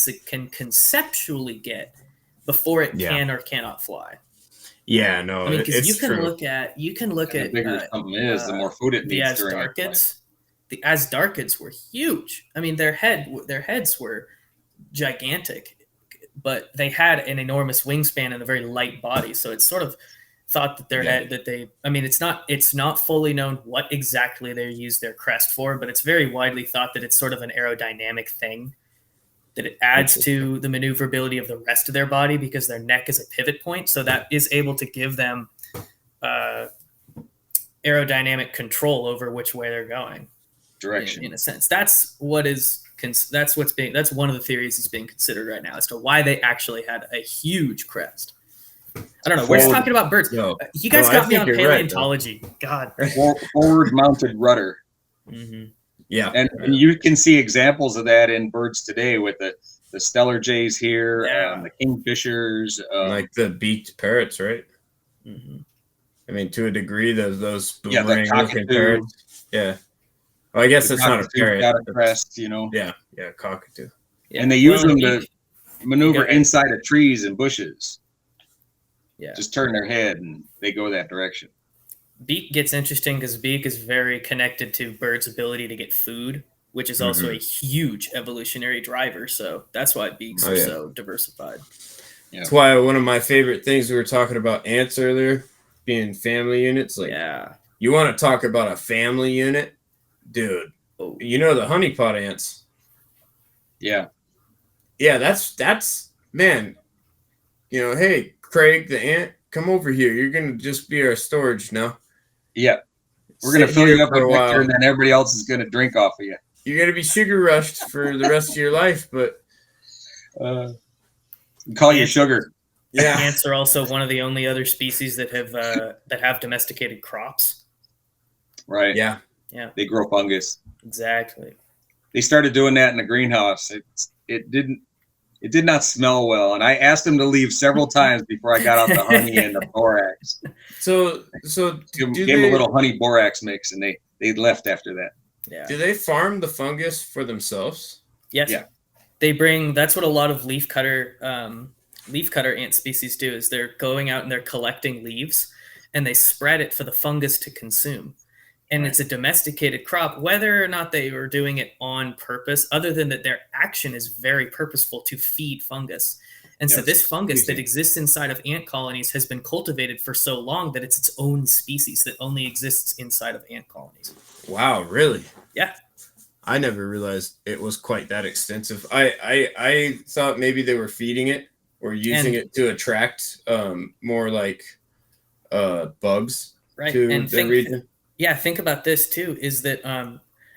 conceptually get before it can or cannot fly. Yeah, no, I mean, because you can look at the bigger something is, the more food it needs. The Asdarchids were huge. I mean, their heads were gigantic, but they had an enormous wingspan and a very light body. So it's sort of thought that their head that they. I mean, it's not fully known what exactly they use their crest for, but it's very widely thought that it's sort of an aerodynamic thing. That it adds to the maneuverability of the rest of their body because their neck is a pivot point. So that is able to give them aerodynamic control over which way they're going. Direction. In a sense. That's one of the theories that's being considered right now as to why they actually had a huge crest. I don't know. We're just talking about birds. You guys got me on paleontology. Right, God. Forward mounted rudder. Mm-hmm. Yeah, and you can see examples of that in birds today with the stellar jays here, the kingfishers, like the beaked parrots, right? Mm-hmm. I mean, to a degree, those boomerang-looking parrots. Yeah, well, I guess that's not a parrot. Got a crest, Yeah, cockatoo. Yeah, and they use them to maneuver inside of trees and bushes. Yeah, just turn their head and they go that direction. Beak gets interesting because beak is very connected to birds' ability to get food, which is also a huge evolutionary driver. So that's why beaks are so diversified. Yeah. That's why one of my favorite things, we were talking about ants earlier, being family units. Like, you want to talk about a family unit, dude? Oh. The honeypot ants. Yeah. Yeah, that's man. Hey, Craig the ant, come over here. You're gonna just be our storage now. Yeah, we're going to fill you up with nectar, and then everybody else is going to drink off of you. You're going to be sugar rushed for the rest of your life, but call you sugar. Yeah, ants are also one of the only other species that have domesticated crops. Right. Yeah. They grow fungus. Exactly. They started doing that in the greenhouse. It did not smell well, and I asked them to leave several times before I got out the honey and the borax. So gave them a little honey borax mix, and they left after that. Yeah. Do they farm the fungus for themselves? Yes. Yeah. That's what a lot of leafcutter ant species do. Is they're going out and they're collecting leaves, and they spread it for the fungus to consume. And it's a domesticated crop, whether or not they were doing it on purpose, other than that their action is very purposeful to feed fungus. And so this fungus that exists inside of ant colonies has been cultivated for so long that it's its own species that only exists inside of ant colonies. Wow, really? Yeah. I never realized it was quite that extensive. I thought maybe they were feeding it or using it to attract more like bugs to the region. Yeah, think about this too, is that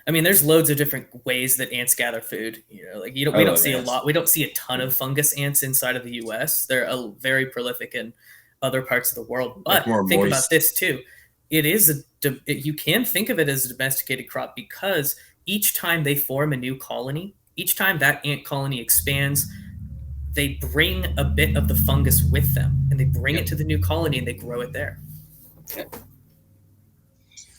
I mean, there's loads of different ways that ants gather food. You know, like I we don't love see a ants. lot. We don't see a ton of fungus ants inside of the U.S. They're very prolific in other parts of the world. Like But more think moist. about this too. It is you can think of it as a domesticated crop because each time they form a new colony, each time that ant colony expands, they bring a bit of the fungus with them, and they bring it to the new colony, and they grow it there.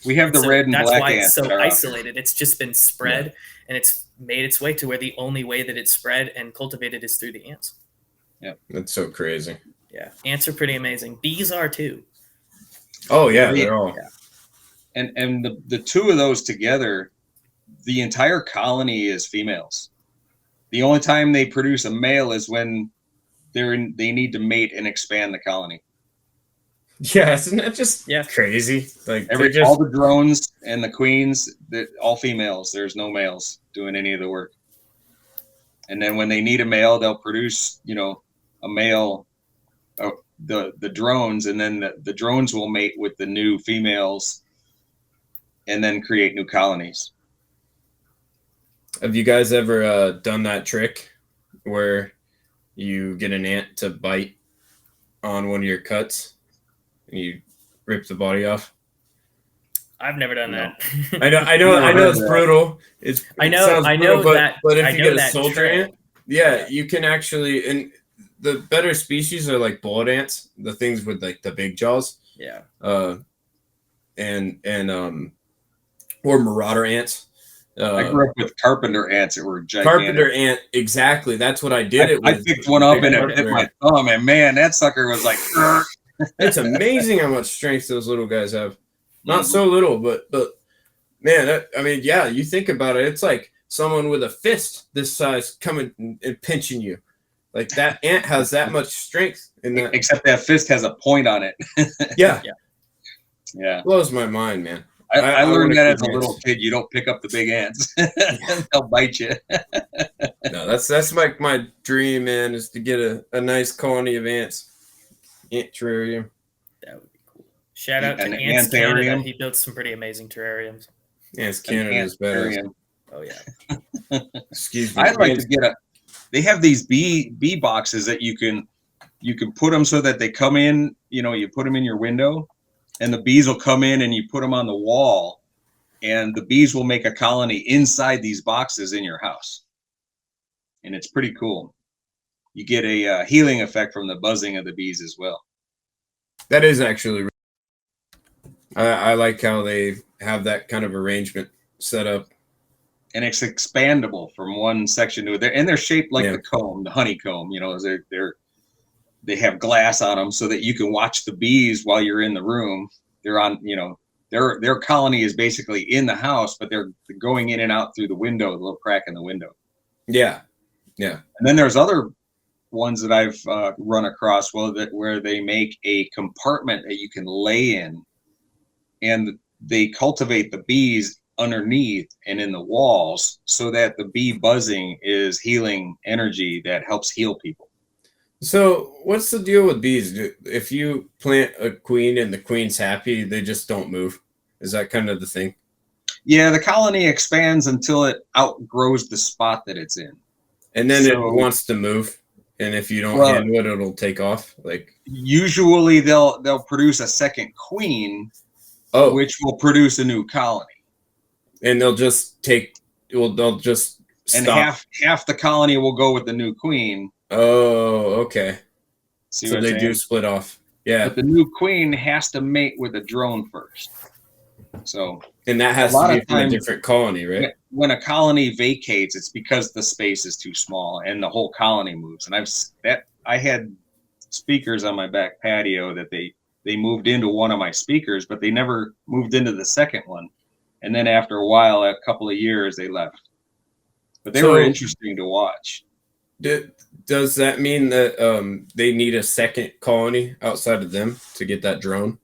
We have the So red and that's black why it's ants so that are out isolated. It's just been spread, and it's made its way to where the only way that it's spread and cultivated is through the ants. Yeah, That's so crazy. Yeah, ants are pretty amazing. Bees are too. Oh yeah, they're all. Yeah. And the two of those together, the entire colony is females. The only time they produce a male is when they need to mate and expand the colony. Yeah, isn't that just crazy? Like all the drones and the queens, all females. There's no males doing any of the work. And then when they need a male, they'll produce, a male, the drones, and then the drones will mate with the new females, and then create new colonies. Have you guys ever done that trick where you get an ant to bite on one of your cuts? And you rip the body off. I've never done that. I know it's brutal. I know that. But if you get a soldier ant, you can actually. And the better species are like bullet ants, the things with like the big jaws. Yeah. Or marauder ants. I grew up with carpenter ants that were gigantic. Carpenter ant, exactly. That's what I did. I picked one up and it hit my thumb, and man, that sucker was like. It's amazing how much strength those little guys have. Not so little, but man, you think about it. It's like someone with a fist this size coming and pinching you. Like that ant has that much strength in that. Except that fist has a point on it. Yeah. Blows my mind, man. I learned that as a little kid. You don't pick up the big ants; they'll bite you. No, that's like my dream, man, is to get a nice colony of ants. Ant terrarium. That would be cool. Shout out to Ants Canada. He built some pretty amazing terrariums. Ants Canada is better. Oh yeah. Excuse me. I'd like to get they have these bee boxes that you can put them so that they come in, you put them in your window, and the bees will come in, and you put them on the wall, and the bees will make a colony inside these boxes in your house. And it's pretty cool. You get a healing effect from the buzzing of the bees as well. That is actually. I like how they have that kind of arrangement set up. And it's expandable from one section to another. And they're shaped like the comb, the honeycomb. They have glass on them so that you can watch the bees while you're in the room. They're on, their colony is basically in the house, but they're going in and out through the window, the little crack in the window. Yeah. And then there's other ones that I've run across where they make a compartment that you can lay in, and they cultivate the bees underneath and in the walls so that the bee buzzing is healing energy that helps heal people. So what's the deal with bees? If you plant a queen and the queen's happy, they just don't move. Is that kind of the thing? Yeah, the colony expands until it outgrows the spot that it's in. And then it wants to move. And if you don't handle it, it'll take off. Like usually they'll produce a second queen, which will produce a new colony. And they'll just and half the colony will go with the new queen. Oh, okay. See so they do split off. Yeah. But the new queen has to mate with a drone first. So and that has to be from a different colony, right? When a colony vacates, it's because the space is too small and the whole colony moves. And I had speakers on my back patio that they moved into one of my speakers, but they never moved into the second one. And then after a while, a couple of years, they left. But they were interesting to watch. Does that mean that they need a second colony outside of them to get that drone?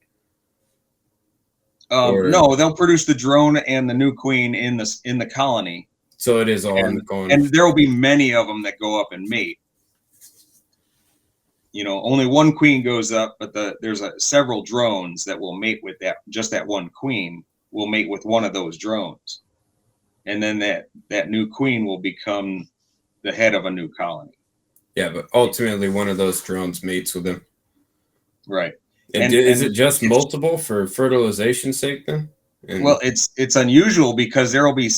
No, they'll produce the drone and the new queen in the colony. So it is all in the colony. And there will be many of them that go up and mate. Only one queen goes up, but there's several drones that will mate with that one queen. will mate with one of those drones, and then that new queen will become the head of a new colony. Yeah, but ultimately one of those drones mates with him. Right. And is it just multiple for fertilization's sake then? Well, it's unusual because there will be,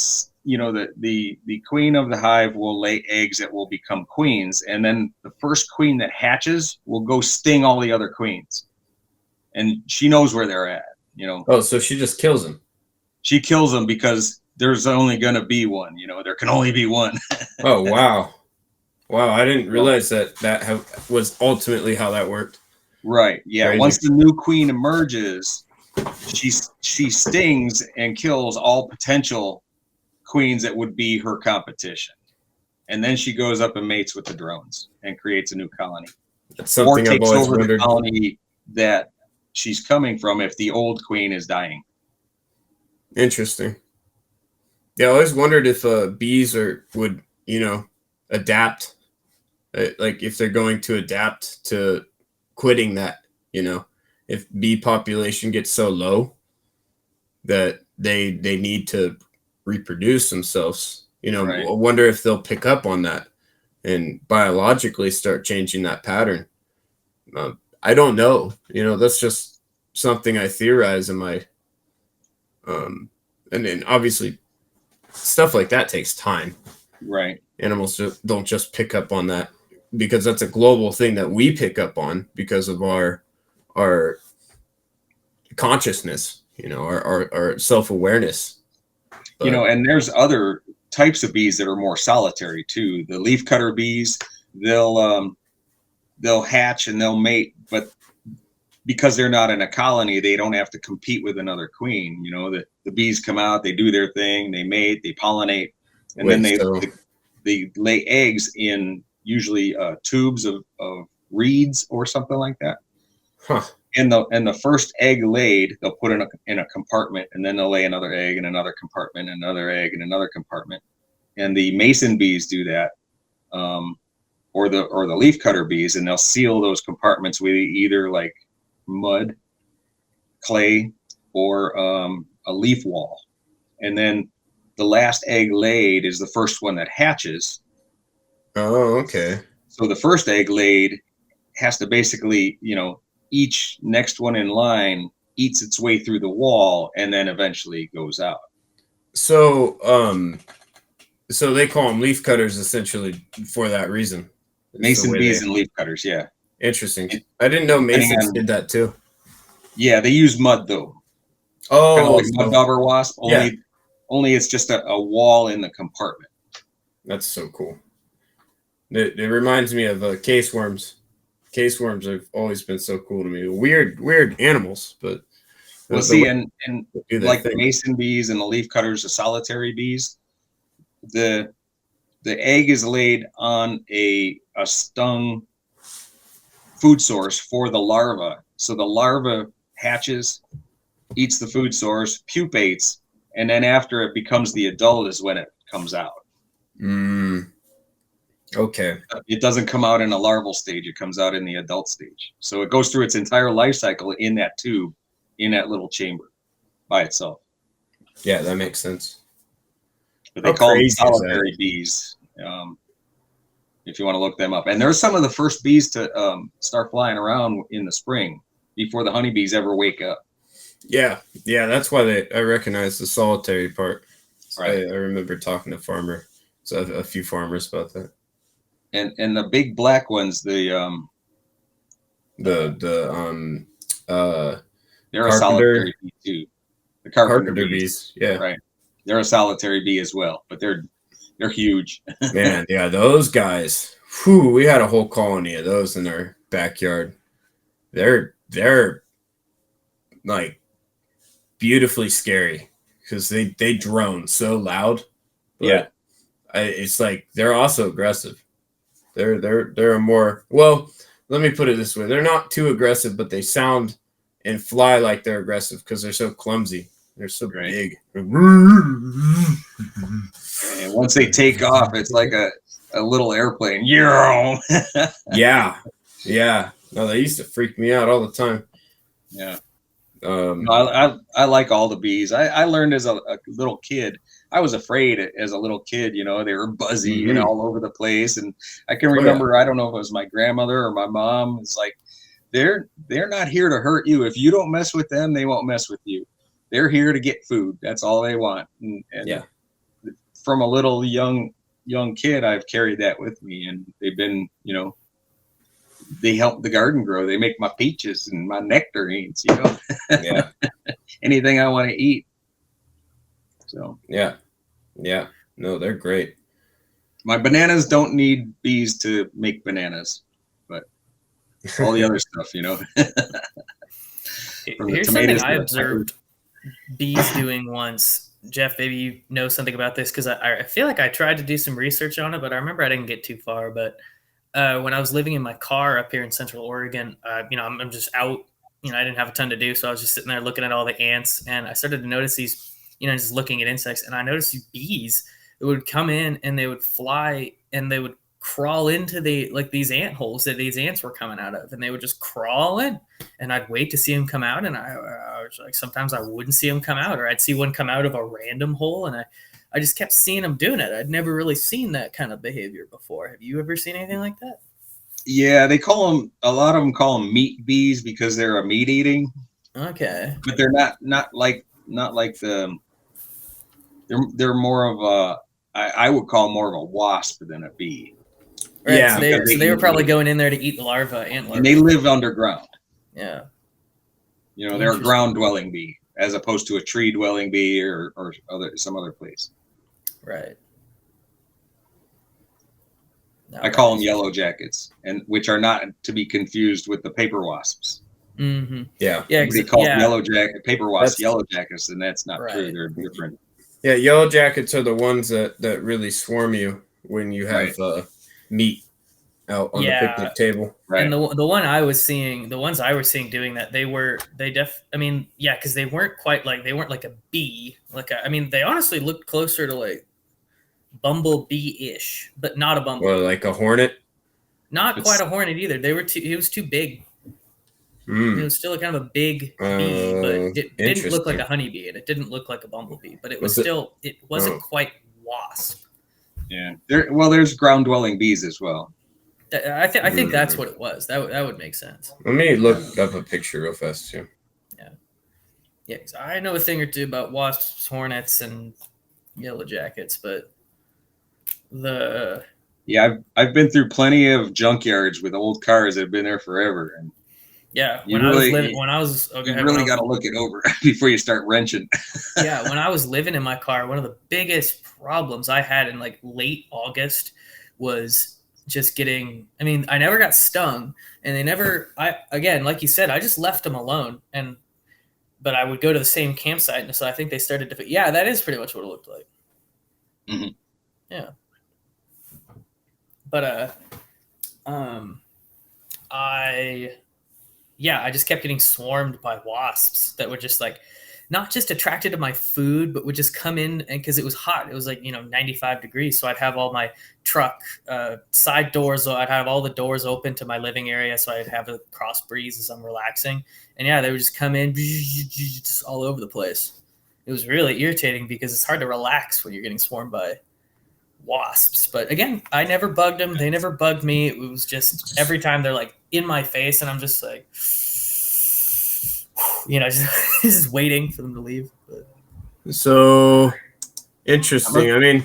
the queen of the hive will lay eggs that will become queens, and then the first queen that hatches will go sting all the other queens, and she knows where they're at. Oh, so she just kills them. She kills them because there's only going to be one. There can only be one. Oh, wow. Wow, I didn't realize that was ultimately how that worked. Right. Yeah. Crazy. Once the new queen emerges, she stings and kills all potential queens that would be her competition, and then she goes up and mates with the drones and creates a new colony. That's something or I've takes always over wondered. the colony that she's coming from if the old queen is dying. Interesting. Yeah, I always wondered if bees would adapt, like if they're going to adapt to quitting that. If bee population gets so low that they need to reproduce themselves. Right. I wonder if they'll pick up on that and biologically start changing that pattern. I don't know. That's just something I theorize in my. And then obviously stuff like that takes time. Right. Animals don't just pick up on that because that's a global thing that we pick up on because of our consciousness, our self-awareness. And there's other types of bees that are more solitary too. The leafcutter bees, they'll hatch and they'll mate, but because they're not in a colony, they don't have to compete with another queen. The bees come out, they do their thing, they mate, they pollinate, and then they lay eggs in usually tubes of reeds or something like that. Huh. And the first egg laid, they'll put in a compartment, and then they'll lay another egg in another compartment, another egg in another compartment. And the mason bees do that, or the leafcutter bees, and they'll seal those compartments with either like mud, clay, or a leaf wall. And then the last egg laid is the first one that hatches. Oh, okay. So the first egg laid has to basically, each next one in line eats its way through the wall and then eventually goes out. So, so they call them leaf cutters essentially for that reason. Mason bees and leaf cutters, yeah. Interesting. I didn't know masons did that too. Yeah, they use mud though. Oh, kind of like mud dauber wasp. Only it's just a wall in the compartment. That's so cool. It reminds me of case worms. Case worms have always been so cool to me. Weird animals, but well, see, and like the mason bees and the leaf cutters, the solitary bees, the egg is laid on a stung food source for the larva. So the larva hatches, eats the food source, pupates, and then after it becomes the adult is when it comes out. Okay. It doesn't come out in a larval stage. It comes out in the adult stage. So it goes through its entire life cycle in that tube, in that little chamber by itself. Yeah, that makes sense. But they call them solitary bees, if you want to look them up. And they're some of the first bees to start flying around in the spring before the honeybees ever wake up. Yeah, that's why I recognize the solitary part. Right. I remember talking to a few farmers about that. And the big black ones, they're a solitary bee too. The carpenter bees, yeah, right. They're a solitary bee as well, but they're huge. Man, yeah, those guys. Whew, we had a whole colony of those in our backyard. They're like beautifully scary because they drone so loud. Yeah, it's like they're also aggressive. They're a more, well, let me put it this way. They're not too aggressive, but they sound and fly like they're aggressive because they're so clumsy. They're so big. And once they take off, it's like a little airplane. Yeah. No, they used to freak me out all the time. Yeah. I like all the bees. I learned as a little kid. I was afraid as a little kid, you know, they were buzzy and all over the place. And I can remember, I don't know if it was my grandmother or my mom. It's like, they're not here to hurt you. If you don't mess with them, they won't mess with you. They're here to get food. That's all they want. And from a little young kid, I've carried that with me, and they've been, you know, they help the garden grow. They make my peaches and my nectarines, you know. Yeah. Anything I want to eat. So yeah. No, they're great. My bananas don't need bees to make bananas, but all the other stuff, you know. Here's something I observed bees doing once. Jeff, maybe you know something about this, because I feel like I tried to do some research on it, but I remember I didn't get too far. But when I was living in my car up here in Central Oregon, you know, I'm just out. You know, I didn't have a ton to do, so I was just sitting there looking at all the ants, and I started to notice these, you know, just looking at insects, and I noticed these bees that would come in and they would fly and they would crawl into these ant holes that these ants were coming out of, and they would just crawl in, and I'd wait to see them come out, and I was like, sometimes I wouldn't see them come out, or I'd see one come out of a random hole, and I just kept seeing them doing it. I'd never really seen that kind of behavior before. Have you ever seen anything like that? Yeah, they call them, a lot of them call them meat bees because they're a meat eating. Okay. But they're not like the, they're more of a, I would call more of a wasp than a bee. Right, Yeah. so they were probably going in there to eat the larva, ant larvae. And they live underground. Yeah. You know, they're a ground dwelling bee as opposed to a tree dwelling bee or some other place. Right. No, I call them yellow jackets, and which are not to be confused with the paper wasps. Mm-hmm. Yeah. Everybody calls paper wasps yellow jackets, and that's not true. They're different. Yeah, yellow jackets are the ones that really swarm you when you have meat out on the picnic table. Right. And the ones I was seeing doing that, because they weren't quite like, they weren't like a bee. They honestly looked closer to like bumblebee-ish, but not a bumblebee. Well, like a hornet? Not quite a hornet either. It was too big. It was still kind of a big bee, but it didn't look like a honeybee, and it didn't look like a bumblebee, but it wasn't quite wasp. Yeah. There's ground dwelling bees as well. I think that's what it was. That would make sense. Let me look up a picture real fast too. Yeah, because I know a thing or two about wasps, hornets, and yellow jackets, but I've been through plenty of junkyards with old cars that have been there forever, and you really got to look it over before you start wrenching. Yeah, when I was living in my car, one of the biggest problems I had in like late August was just getting, I never got stung, and like you said, I just left them alone, but I would go to the same campsite, and so I think they started to, that is pretty much what it looked like. Mm-hmm. Yeah. But, I just kept getting swarmed by wasps that were just like, not just attracted to my food, but would just come in, and because it was hot, it was like 95 degrees. So I'd have all my truck side doors. I'd have all the doors open to my living area, so I'd have a cross breeze as I'm relaxing. And they would just come in just all over the place. It was really irritating because it's hard to relax when you're getting swarmed by wasps. But again, I never bugged them. They never bugged me. It was just every time they're like in my face, and I'm just like, just waiting for them to leave. But. So interesting.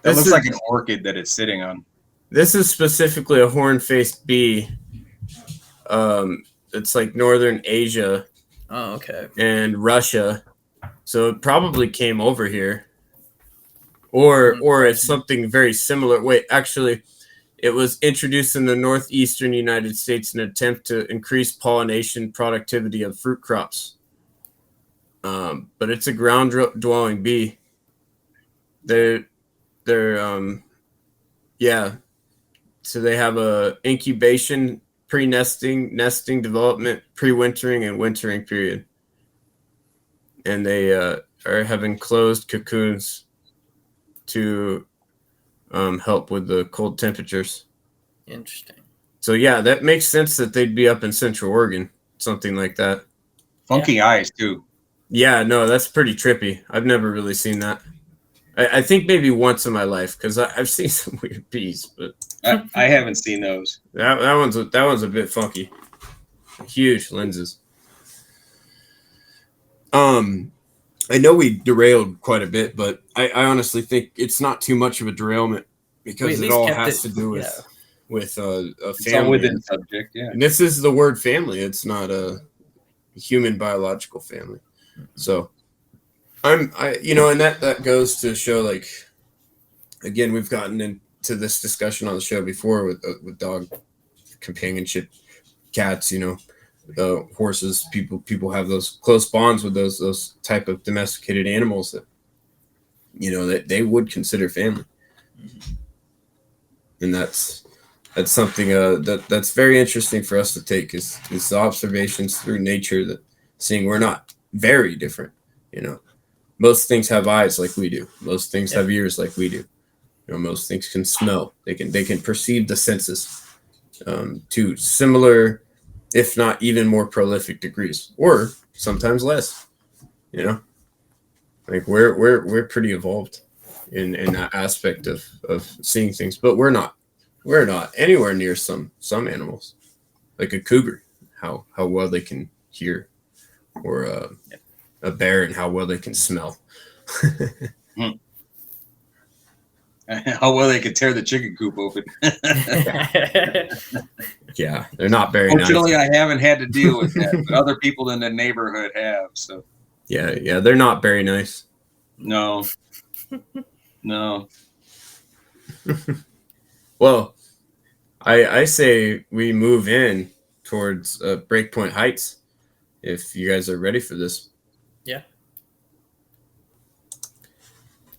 That looks like an orchid that it's sitting on. This is specifically a horn-faced bee. It's like northern Asia. Oh, okay. And Russia. So it probably came over here. Or it's something very similar. Wait, actually, it was introduced in the northeastern United States in an attempt to increase pollination productivity of fruit crops. But it's a ground-dwelling bee. So they have a incubation, pre-nesting, nesting, development, pre-wintering, and wintering period. And they are having closed cocoons to help with the cold temperatures. Interesting. So that makes sense that they'd be up in Central Oregon, something like that. Funky eyes too. Yeah, no, that's pretty trippy. I've never really seen that. I think maybe once in my life, because I've seen some weird bees, but I haven't seen those. that one's a bit funky. Huge lenses. I know we derailed quite a bit, but I honestly think it's not too much of a derailment because it all has to do with a It's all family. within subject, yeah. And this is the word family. It's not a human biological family. So and that goes to show, like, again, we've gotten into this discussion on the show before with dog companionship, cats, horses. People have those close bonds with those type of domesticated animals that that they would consider family. And that's something that's very interesting for us to take is the observations through nature, that seeing we're not very different. Most things have eyes like we do. Most things have ears like we do. Most things can smell. They can perceive the senses to similar, if not even more prolific degrees, or sometimes less. Like we're pretty evolved in that aspect of seeing things, but we're not anywhere near some animals, like a cougar, how well they can hear, or a bear and how well they can smell. How well they could tear the chicken coop open. Yeah, they're not very Fortunately, nice. I haven't had to deal with that, but other people in the neighborhood have. So yeah, they're not very nice. no. Well, I say we move in towards Breakpoint Heights, if you guys are ready for this. Yeah.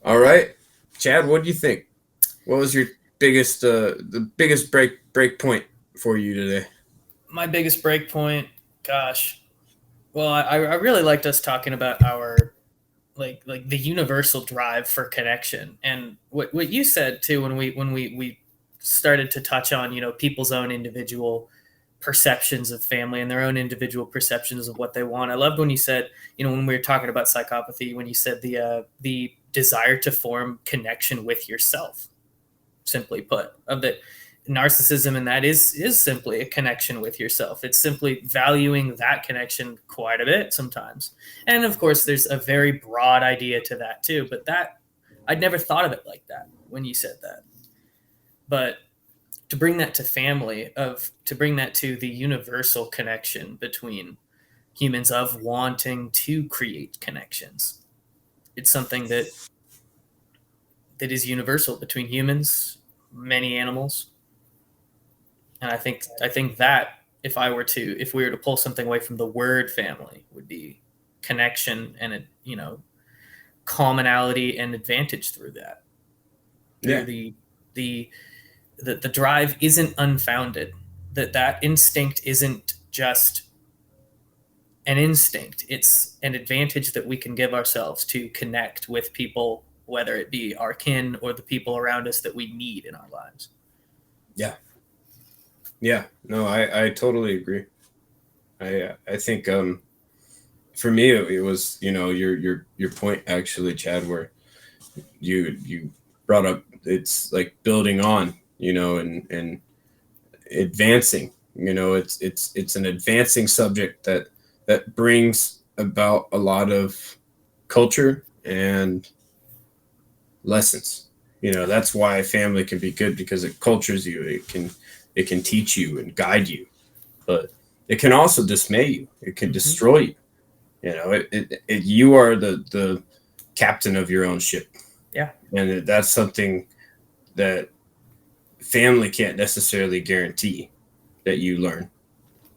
All right, Chad, what do you think? What was your biggest break point for you today? My biggest break point, gosh. Well, I really liked us talking about our like the universal drive for connection, and what you said too when we started to touch on people's own individual perceptions of family and their own individual perceptions of what they want. I loved when you said, when we were talking about psychopathy, when you said the desire to form connection with yourself, simply put, of that narcissism, and that is simply a connection with yourself. It's simply valuing that connection quite a bit sometimes. And of course, there's a very broad idea to that too, but that I'd never thought of it like that when you said that. But to bring that to family, to bring that to the universal connection between humans of wanting to create connections. It's something that is universal between humans, many animals. And I think that if we were to pull something away from the word family, would be connection and commonality and advantage through that. Yeah. The drive isn't unfounded. That instinct isn't just an instinct. It's an advantage that we can give ourselves to connect with people, whether it be our kin or the people around us that we need in our lives. Yeah. Yeah. No, I totally agree. I think for me it was your point actually, Chad, where you brought up it's like building on and advancing. It's an advancing subject that brings about a lot of culture and lessons. That's why family can be good, because it cultures you. It can teach you and guide you, but it can also dismay you. It can destroy you. You are the captain of your own ship. Yeah. And that's something that family can't necessarily guarantee that you learn.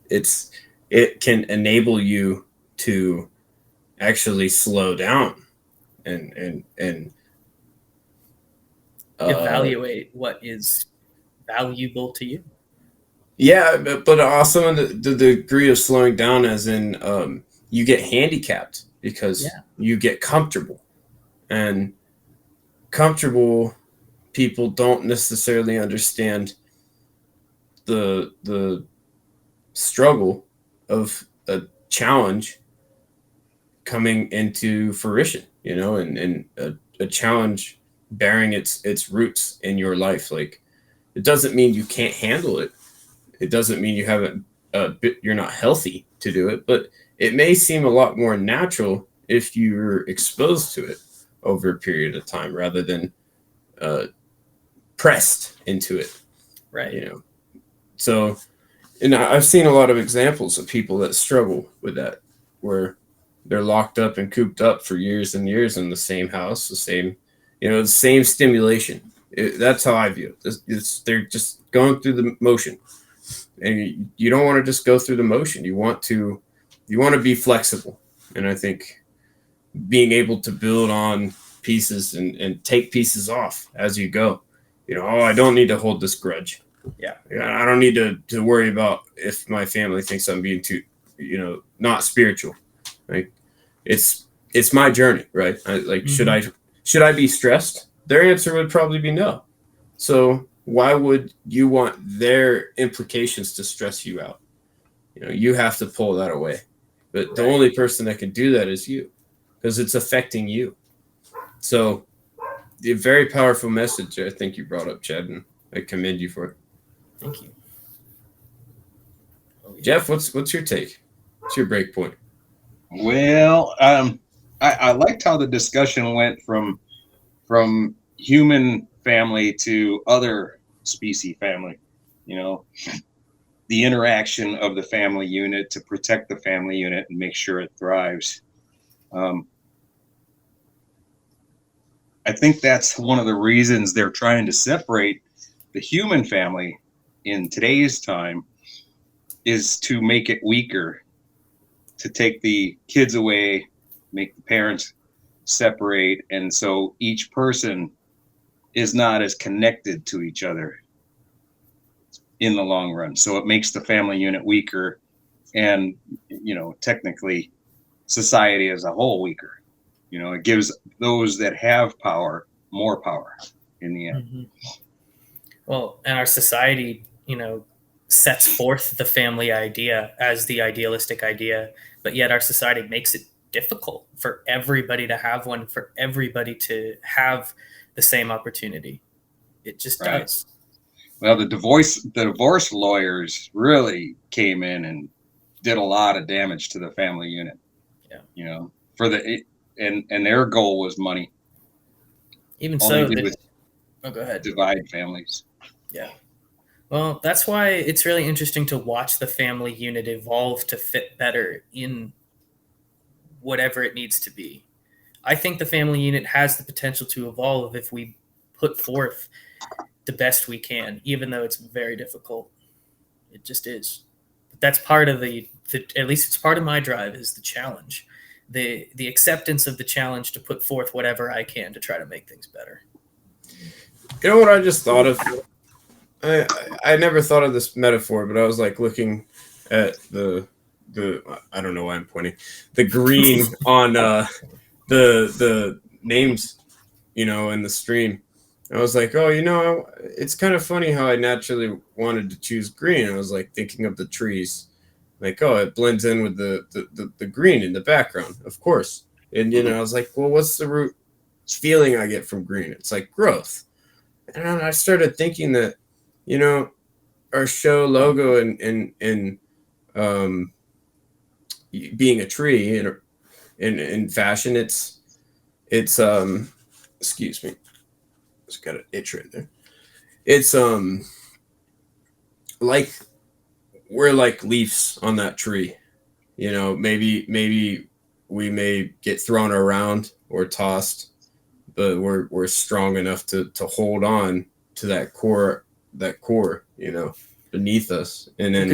It can enable you to actually slow down and evaluate what is valuable to you. Yeah, but also in the degree of slowing down, as in you get handicapped because you get comfortable, and comfortable people don't necessarily understand the struggle of a challenge coming into fruition, you know, and a challenge bearing its roots in your life. Like, it doesn't mean you can't handle it. It doesn't mean you haven't you're not healthy to do it, but it may seem a lot more natural if you're exposed to it over a period of time rather than pressed into it. Right. You know, so, and I've seen a lot of examples of people that struggle with that, where they're locked up and cooped up for years and years in the same house, the same, you know, the same stimulation. That's how I view it. They're just going through the motion, and you don't want to just go through the motion. You want to be flexible, and I think being able to build on pieces and take pieces off as you go. You know, oh, I don't need to hold this grudge. Yeah. I don't need to worry about if my family thinks I'm being too, you know, not spiritual. Like, it's my journey, right? Should I be stressed? Their answer would probably be no. So why would you want their implications to stress you out? You know, you have to pull that away. But the only person that can do that is you, because it's affecting you. So, a very powerful message I think you brought up, Chad, and I commend you for it. Thank you. Oh, yeah. Jeff, what's your take? What's your break point? Well, I liked how the discussion went from human family to other species family. You know, the interaction of the family unit to protect the family unit and make sure it thrives. I think that's one of the reasons they're trying to separate the human family in today's time, is to make it weaker, to take the kids away, make the parents separate, and so each person is not as connected to each other in the long run. So it makes the family unit weaker, and, you know, technically society as a whole weaker. You know, it gives those that have power more power in the end. Mm-hmm. Well, and our society, you know, sets forth the family idea as the idealistic idea, but yet our society makes it difficult for everybody to have one, for everybody to have the same opportunity. It just does. Well, the divorce lawyers really came in and did a lot of damage to the family unit. Yeah. You know, and their goal was money. Even all so, go ahead. Divide families. Yeah. Well, that's why it's really interesting to watch the family unit evolve to fit better in whatever it needs to be. I think the family unit has the potential to evolve if we put forth the best we can, even though it's very difficult. It just is. But that's part of at least it's part of my drive, is the challenge. The acceptance of the challenge to put forth whatever I can to try to make things better. You know what I just thought of? I never thought of this metaphor, but I was like looking at the I don't know why I'm pointing, the green on the names, you know, in the stream. I was like, oh, you know, it's kind of funny how I naturally wanted to choose green. I was like thinking of the trees. Like, oh, it blends in with the green in the background, of course. And, you know, I was like, well, what's the root feeling I get from green? It's like growth. And I started thinking that, you know, our show logo and being a tree in fashion, it's excuse me, just got an itch right there. It's like we're like leaves on that tree. You know, maybe we may get thrown around or tossed, but we're strong enough to hold on to that core, you know, beneath us. And then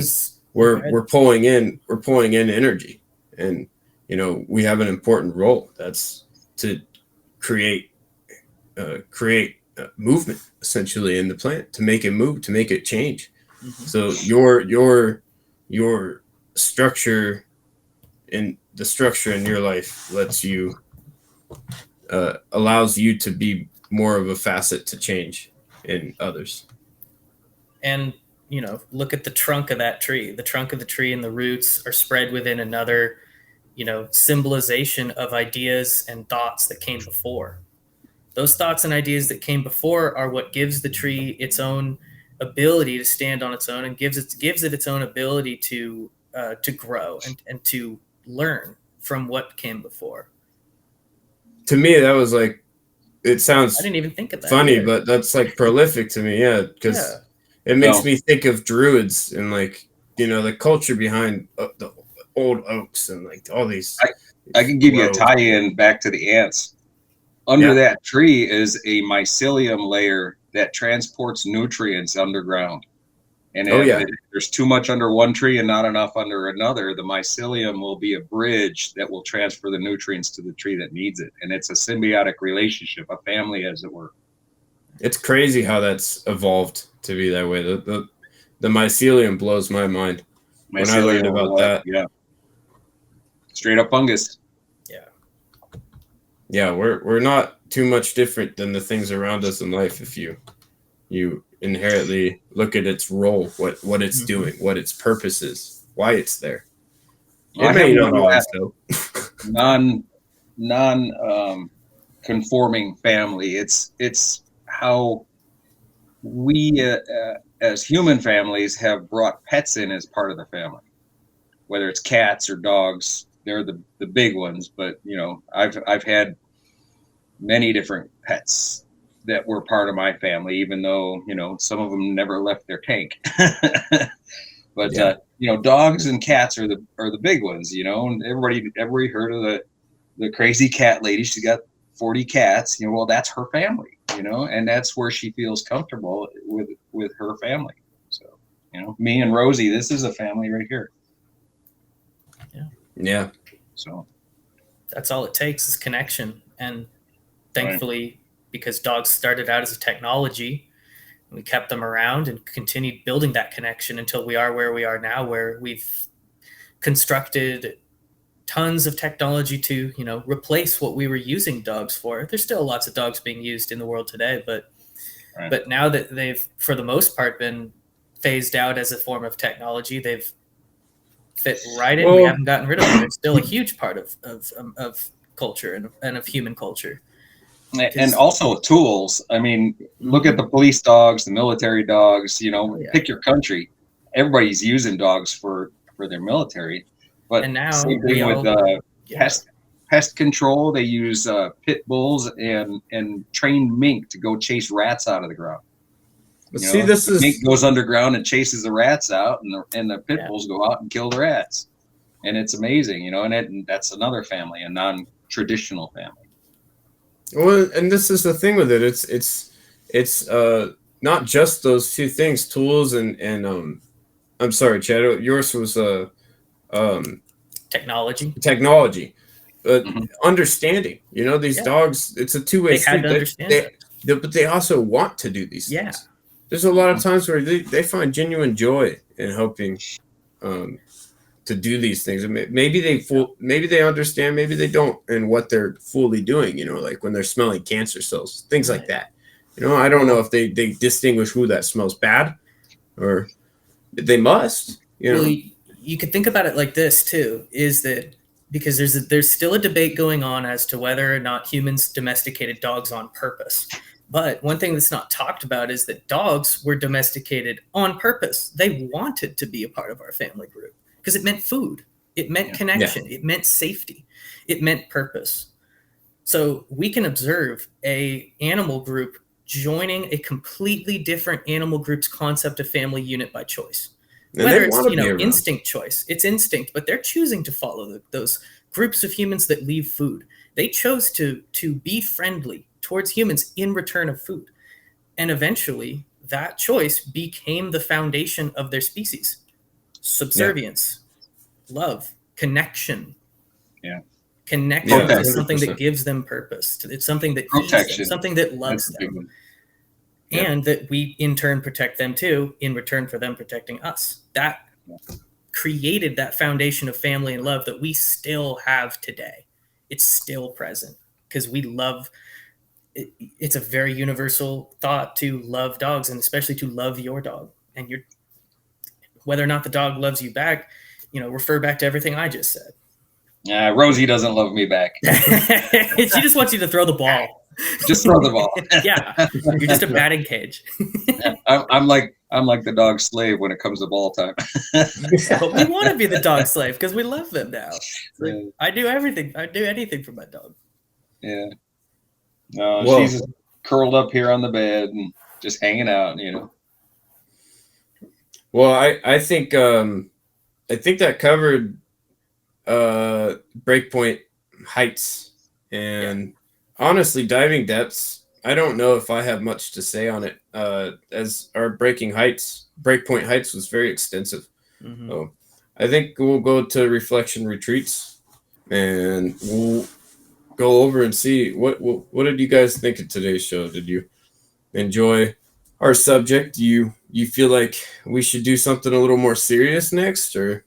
we're pulling in energy, and, you know, we have an important role. That's to create movement essentially in the plant, to make it move, to make it change. Mm-hmm. So your structure in the structure in your life lets you allows you to be more of a facet to change in others. And, you know, look at the trunk of that tree. The trunk of the tree and the roots are spread within another symbolization of ideas and thoughts that came before. Those thoughts and ideas that came before are what gives the tree its own ability to stand on its own, and gives it its own ability to grow and to learn from what came before. To me, that was like, it I sounds didn't even think of that funny, either. but that's like prolific to me. Yeah, because it makes me think of druids and like, the culture behind the old oaks and like all these. I can give you a groves. tie-in back to the ants. Under that tree is a mycelium layer that transports nutrients underground. And if there's too much under one tree and not enough under another, the mycelium will be a bridge that will transfer the nutrients to the tree that needs it. And it's a symbiotic relationship, a family, as it were. It's crazy how that's evolved to be that way. The mycelium blows my mind when I learned about that. Yeah. Straight up fungus. Yeah, we're not too much different than the things around us in life if you inherently look at its role, what it's doing, what its purpose is, why it's there. It may not always though. Conforming family. It's how we as human families have brought pets in as part of the family, whether it's cats or dogs. They're the big ones, but I've had many different pets that were part of my family, even though some of them never left their tank. But dogs and cats are the big ones. And everybody heard of the crazy cat lady. She's got 40 cats. Well, that's her family. And that's where she feels comfortable with her family. So me and Rosie, this is a family right here. Yeah. So that's all it takes is connection. And thankfully, because dogs started out as a technology, we kept them around and continued building that connection until we are where we are now, where we've constructed tons of technology to, replace what we were using dogs for. There's still lots of dogs being used in the world today, but now that they've, for the most part, been phased out as a form of technology, they've fit right in. We haven't gotten rid of them. They're still a huge part of culture and of human culture. And also tools. I mean, look at the police dogs, the military dogs, pick your country. Everybody's using dogs for their military. But and now same thing with pest control. They use pit bulls and trained mink to go chase rats out of the ground. Mink goes underground and chases the rats out, and the pit bulls go out and kill the rats. And it's amazing, and that's another family, a non-traditional family. Well, and this is the thing with it. It's not just those two things, tools and I'm sorry, Chad, yours was technology, but understanding. These dogs, it's a two-way street. But they also want to do these things. There's a lot of times where they find genuine joy in helping to do these things. Maybe they understand, maybe they don't, and what they're fully doing. Like when they're smelling cancer cells, things like that. I don't know if they distinguish who that smells bad, or they must. Well, you could think about it like this too: is that because there's still a debate going on as to whether or not humans domesticated dogs on purpose. But one thing that's not talked about is that dogs were domesticated on purpose. They wanted to be a part of our family group because it meant food. It meant connection. It meant safety. It meant purpose. So we can observe a animal group joining a completely different animal group's concept of family unit by choice. And whether it's instinct choice, it's instinct, but they're choosing to follow those groups of humans that leave food. They chose to be friendly towards humans in return of food. And eventually that choice became the foundation of their species. Subservience, love, connection. Connection is something that gives them purpose. It's something that feeds them, something that loves them. And that we in turn protect them too, in return for them protecting us. That created that foundation of family and love that we still have today. It's still present because we love. It's a very universal thought to love dogs, and especially to love your dog. And whether or not the dog loves you back, refer back to everything I just said. Rosie doesn't love me back. She just wants you to throw the ball. Just throw the ball. Yeah, you're just a batting cage. I'm like the dog slave when it comes to ball time. But we want to be the dog slave because we love them now. Like, Yeah. I do everything. I do anything for my dog. Yeah. No, Well- she's curled up here on the bed and just hanging out, you know. Well, I think that covered Breakpoint Heights, and honestly, diving depths. I don't know if I have much to say on it. As our Breakpoint Heights was very extensive. Mhm. So I think we'll go to reflection retreats, and we'll go over and see what did you guys think of today's show? Did you enjoy our subject? Do you feel like we should do something a little more serious next, or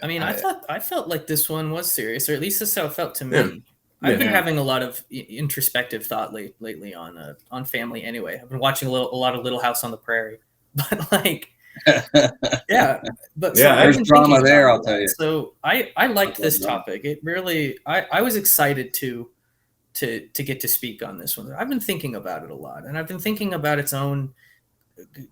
I mean, I felt like this one was serious, or at least that's how it felt to me. Yeah. I've been Yeah. having a lot of introspective thought lately on family. Anyway, I've been watching a lot of Little House on the Prairie, but like, yeah, but Yeah, I've there's been drama thinking there, about I'll tell you. So I liked this drama. topic. It really, I was excited to get to speak on this one. I've been thinking about it a lot, and I've been thinking about its own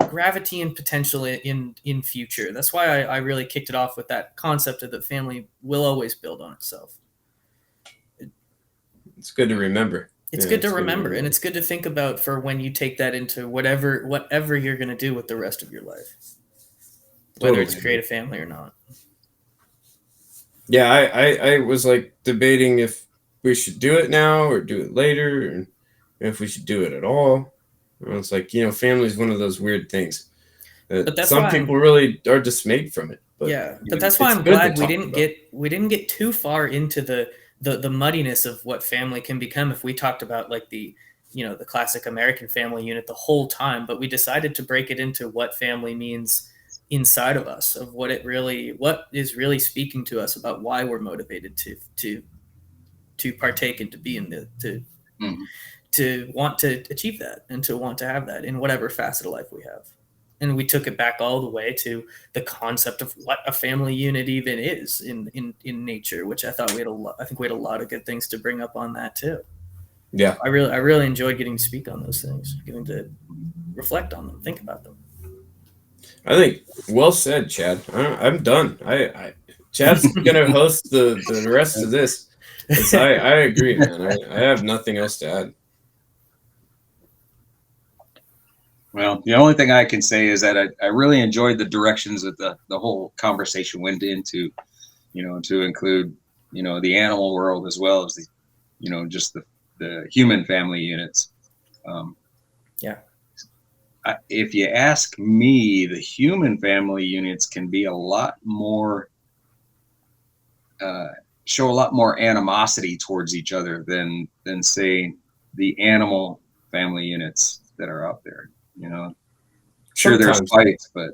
gravity and potential in future. That's why I really kicked it off with that concept of that family will always build on itself. it's good to remember. It's Yeah, good to remember, and it's good to think about for when you take that into whatever you're going to do with the rest of your life, whether it's Totally. create a family or not. Yeah, I was like debating if we should do it now or do it later, and if we should do it at all. And it's like, family is one of those weird things. But that's some why people really are dismayed from it. But yeah, but that's why it's I'm good to glad we talk didn't about. get too far into the muddiness of what family can become if we talked about like the classic American family unit the whole time, but we decided to break it into what family means inside of us, of what is really speaking to us about why we're motivated to partake and to be in to want to achieve that and to want to have that in whatever facet of life we have. And we took it back all the way to the concept of what a family unit even is in nature, which I thought we had a lot of good things to bring up on that too. Yeah, I really enjoyed getting to speak on those things, getting to reflect on them, think about them. I think well said, Chad. I'm done. Chad's gonna host the rest of this. 'Cause I agree, man. I have nothing else to add. Well, the only thing I can say is that I really enjoyed the directions that the whole conversation went into, to include, the animal world as well as just the human family units. Yeah. If you ask me, the human family units can be a lot more, show a lot more animosity towards each other than say the animal family units that are out there. Sure, there's Sometimes. fights, but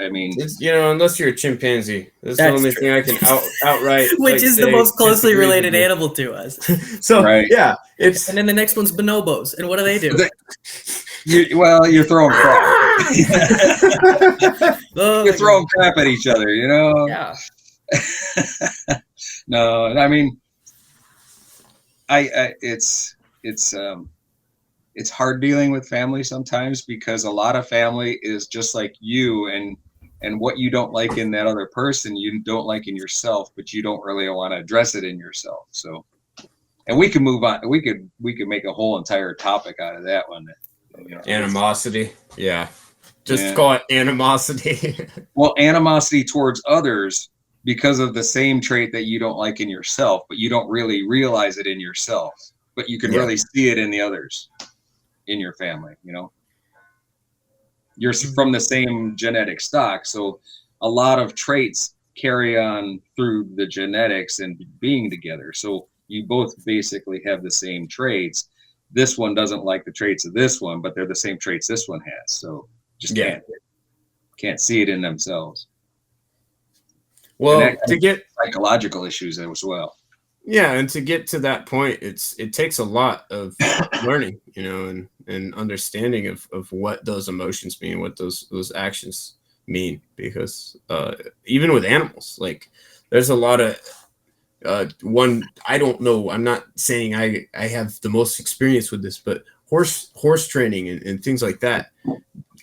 I mean, It's, unless you're a chimpanzee, that's the That's only true. thing I can outright. Which like, is the say most closely disagrees related with you. animal to us. So Right. yeah, it's And then the next one's bonobos. And what do they do? you're throwing crap. Oh, You're throwing crap at each other, yeah. No, I mean, it's hard dealing with family sometimes because a lot of family is just like you, and what you don't like in that other person, you don't like in yourself, but you don't really want to address it in yourself. So, and we can move on. We could make a whole entire topic out of that one. animosity. Yeah, just Yeah. call it animosity. Well, animosity towards others because of the same trait that you don't like in yourself, but you don't really realize it in yourself, but you can Yeah. really see it in the others in your family. You're from the same genetic stock, so a lot of traits carry on through the genetics and being together. So you both basically have the same traits. This one doesn't like the traits of this one, but they're the same traits this one has. So just Yeah. can't see it in themselves. Well, And that- to get Psychological issues as well. and to get to that point, it takes a lot of learning, and understanding of what those emotions mean, what those actions mean, because even with animals, like there's a lot of One, I don't know. I'm not saying I have the most experience with this, but horse training and things like that.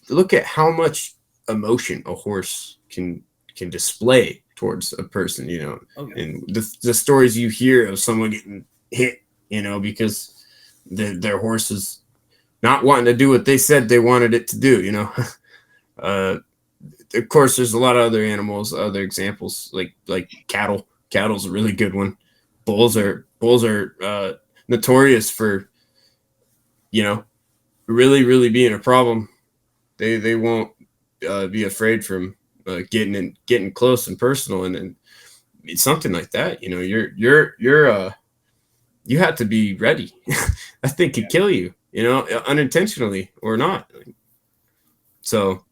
Look at how much emotion a horse can display towards a person, and the stories you hear of someone getting hit, because their horse is not wanting to do what they said they wanted it to do. Of course, there's a lot of other animals, other examples like cattle. Cattle's a really good one. Bulls are notorious for, really, really being a problem. They won't be afraid from getting close and personal, and something like that. You have to be ready. That thing could kill you, unintentionally or not. So.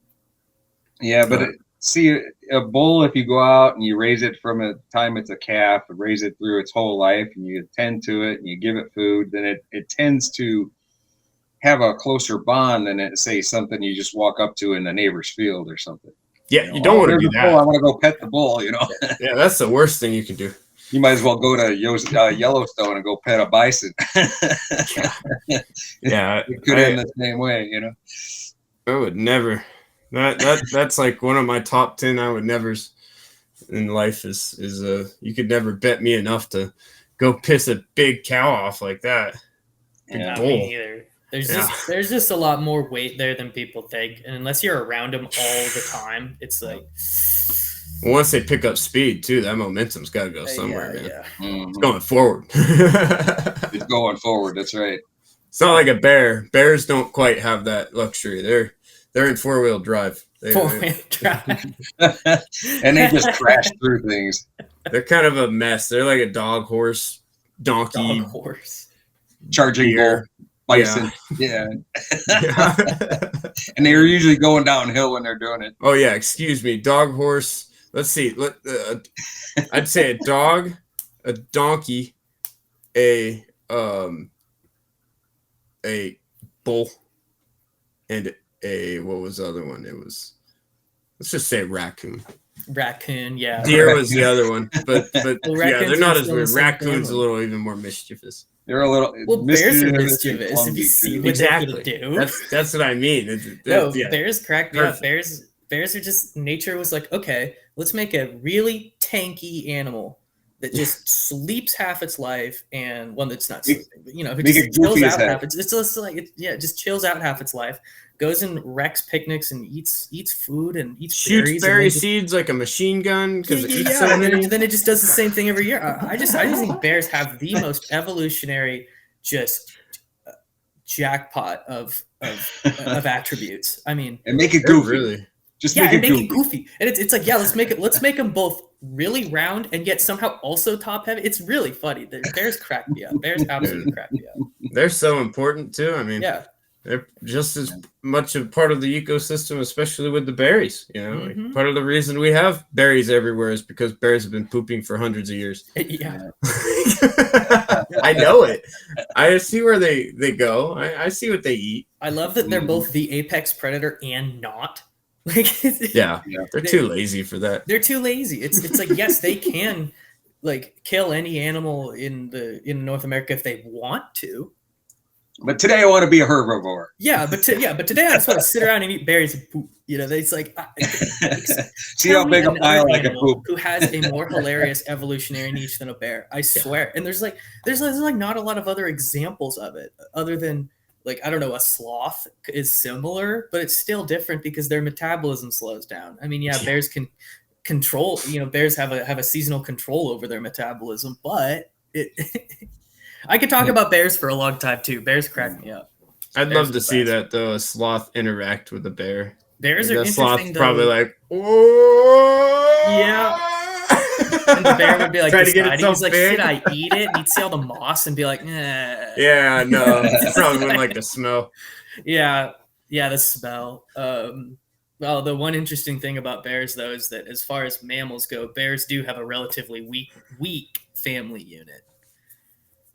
Yeah, but see, a bull, if you go out and you raise it from a time it's a calf, and raise it through its whole life, and you attend to it and you give it food, then it tends to have a closer bond than say something you just walk up to in the neighbor's field or something. Yeah, you don't want to do that. Bull, I want to go pet the bull, Yeah, that's the worst thing you can do. You might as well go to Yellowstone and go pet a bison. Yeah, it could end the same way, I would never. That's like one of my top 10 I would nevers in life is you could never bet me enough to go piss a big cow off like that. Yeah, me either. There's just a lot more weight there than people think, and unless you're around them all the time, it's like once they pick up speed too, that momentum's got to go somewhere, man. Yeah. Mm-hmm. It's going forward. It's going forward. That's right. It's not like a bear. Bears don't quite have that luxury. They're in 4-wheel drive. Four-wheel drive. And they just crash through things. They're kind of a mess. They're like a dog, horse, donkey, charging bull, bison. Yeah. And they're usually going downhill when they're doing it. Oh yeah, excuse me. Dog, horse. Let's see. I'd say a dog, a donkey, a bull, and what was the other one? It was, let's just say raccoon. Raccoon, yeah. Deer was the other one, but well, yeah, they're not as weird. Raccoon's a little even more mischievous. They're a little. Well, bears are mischievous. If you see what exactly. They do. That's what I mean. Bears crack me up. Bears are just, nature was like, okay, let's make a really tanky animal that just sleeps half its life, and one that's not sleeping, but who just chills out half its. It's just like it just chills out half its life. Goes and wrecks picnics and eats food and shoots berry seeds like a machine gun because it eats so many. And then it just does the same thing every year. I just think bears have the most evolutionary jackpot of attributes. I mean, and make it goofy. Really. Just make it goofy. And it's like, yeah, let's make them both really round and yet somehow also top heavy. It's really funny. The bears crack me up. Bears absolutely crack me up. They're so important too. I mean, yeah. They're just as much a part of the ecosystem, especially with the berries. Like part of the reason we have berries everywhere is because bears have been pooping for hundreds of years. Yeah, I know it. I see where they go. I see what they eat. I love that they're both the apex predator and not. Yeah, they're too lazy for that. They're too lazy. It's like, yes, they can kill any animal in North America if they want to. But today I want to be a herbivore. Yeah, but today I just want to sit around and eat berries and poop. It's like see how big a pile I can poop. Who has a more hilarious evolutionary niche than a bear? I swear. And there's not a lot of other examples of it other than I don't know, a sloth is similar, but it's still different because their metabolism slows down. I mean, bears can control. Bears have a seasonal control over their metabolism, but it. I could talk about bears for a long time too. Bears crack me up. I'd love to see that though. A sloth interact with a bear. Bears are interesting. Probably like, oh yeah. And the bear would be like, trying to get itself he's like, big. should I eat it? And he'd see all the moss and be like, yeah, no, probably wouldn't like the smell. Yeah, the smell. Well, the one interesting thing about bears though is that as far as mammals go, bears do have a relatively weak family unit.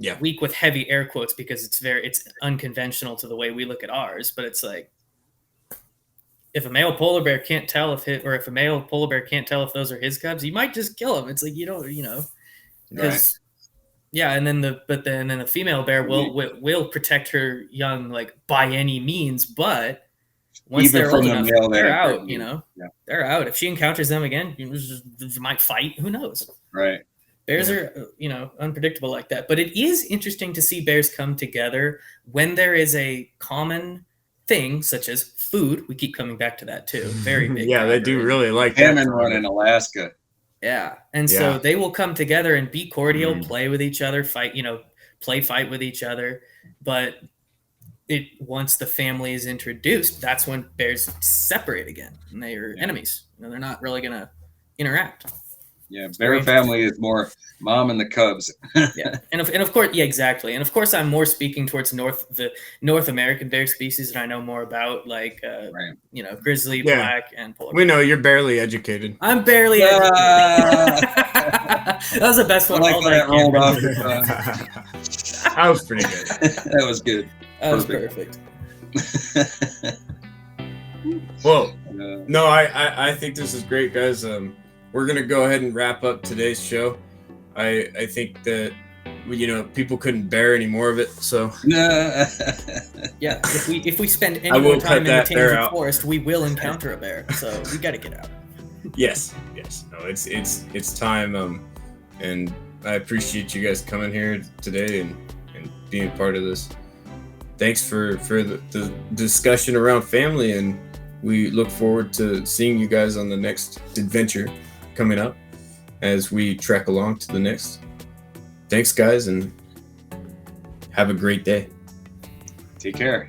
Yeah, weak with heavy air quotes because it's unconventional to the way we look at ours. But it's like, if a male polar bear can't tell if a male polar bear can't tell if those are his cubs, you might just kill him. It's like, because yeah, and then the female bear will protect her young like by any means, but once Even they're from old the enough, male that they're it out. couldn't You be. know, Yeah. they're out. If she encounters them again, they might fight. Who knows? Right. Bears are, unpredictable like that. But it is interesting to see bears come together when there is a common thing, such as food. We keep coming back to that too. Very big. Yeah, they do driver. really like that. Salmon run in Alaska. Yeah, and so Yeah. they will come together and be cordial, Mm. play with each other, fight with each other. But once the family is introduced, that's when bears separate again, and they are enemies. They're not really gonna interact. Yeah, bear family is more mom and the cubs. Yeah, and of course, yeah, exactly. And of course, I'm more speaking towards the North American bear species that I know more about, like grizzly, black, and polar. We know you're barely educated. I'm barely educated. That was the best one. I like that rolled off your tongue. That was pretty good. That was good. That was perfect. Well, no, I think this is great, guys. We're gonna go ahead and wrap up today's show. I think that people couldn't bear any more of it. So yeah, if we spend any more time in the tangent forest, we will encounter a bear. So we got to get out. Yes. No, it's time. And I appreciate you guys coming here today and being part of this. Thanks for the discussion around family, and we look forward to seeing you guys on the next adventure coming up as we trek along to the next. Thanks, guys, and have a great day. Take care.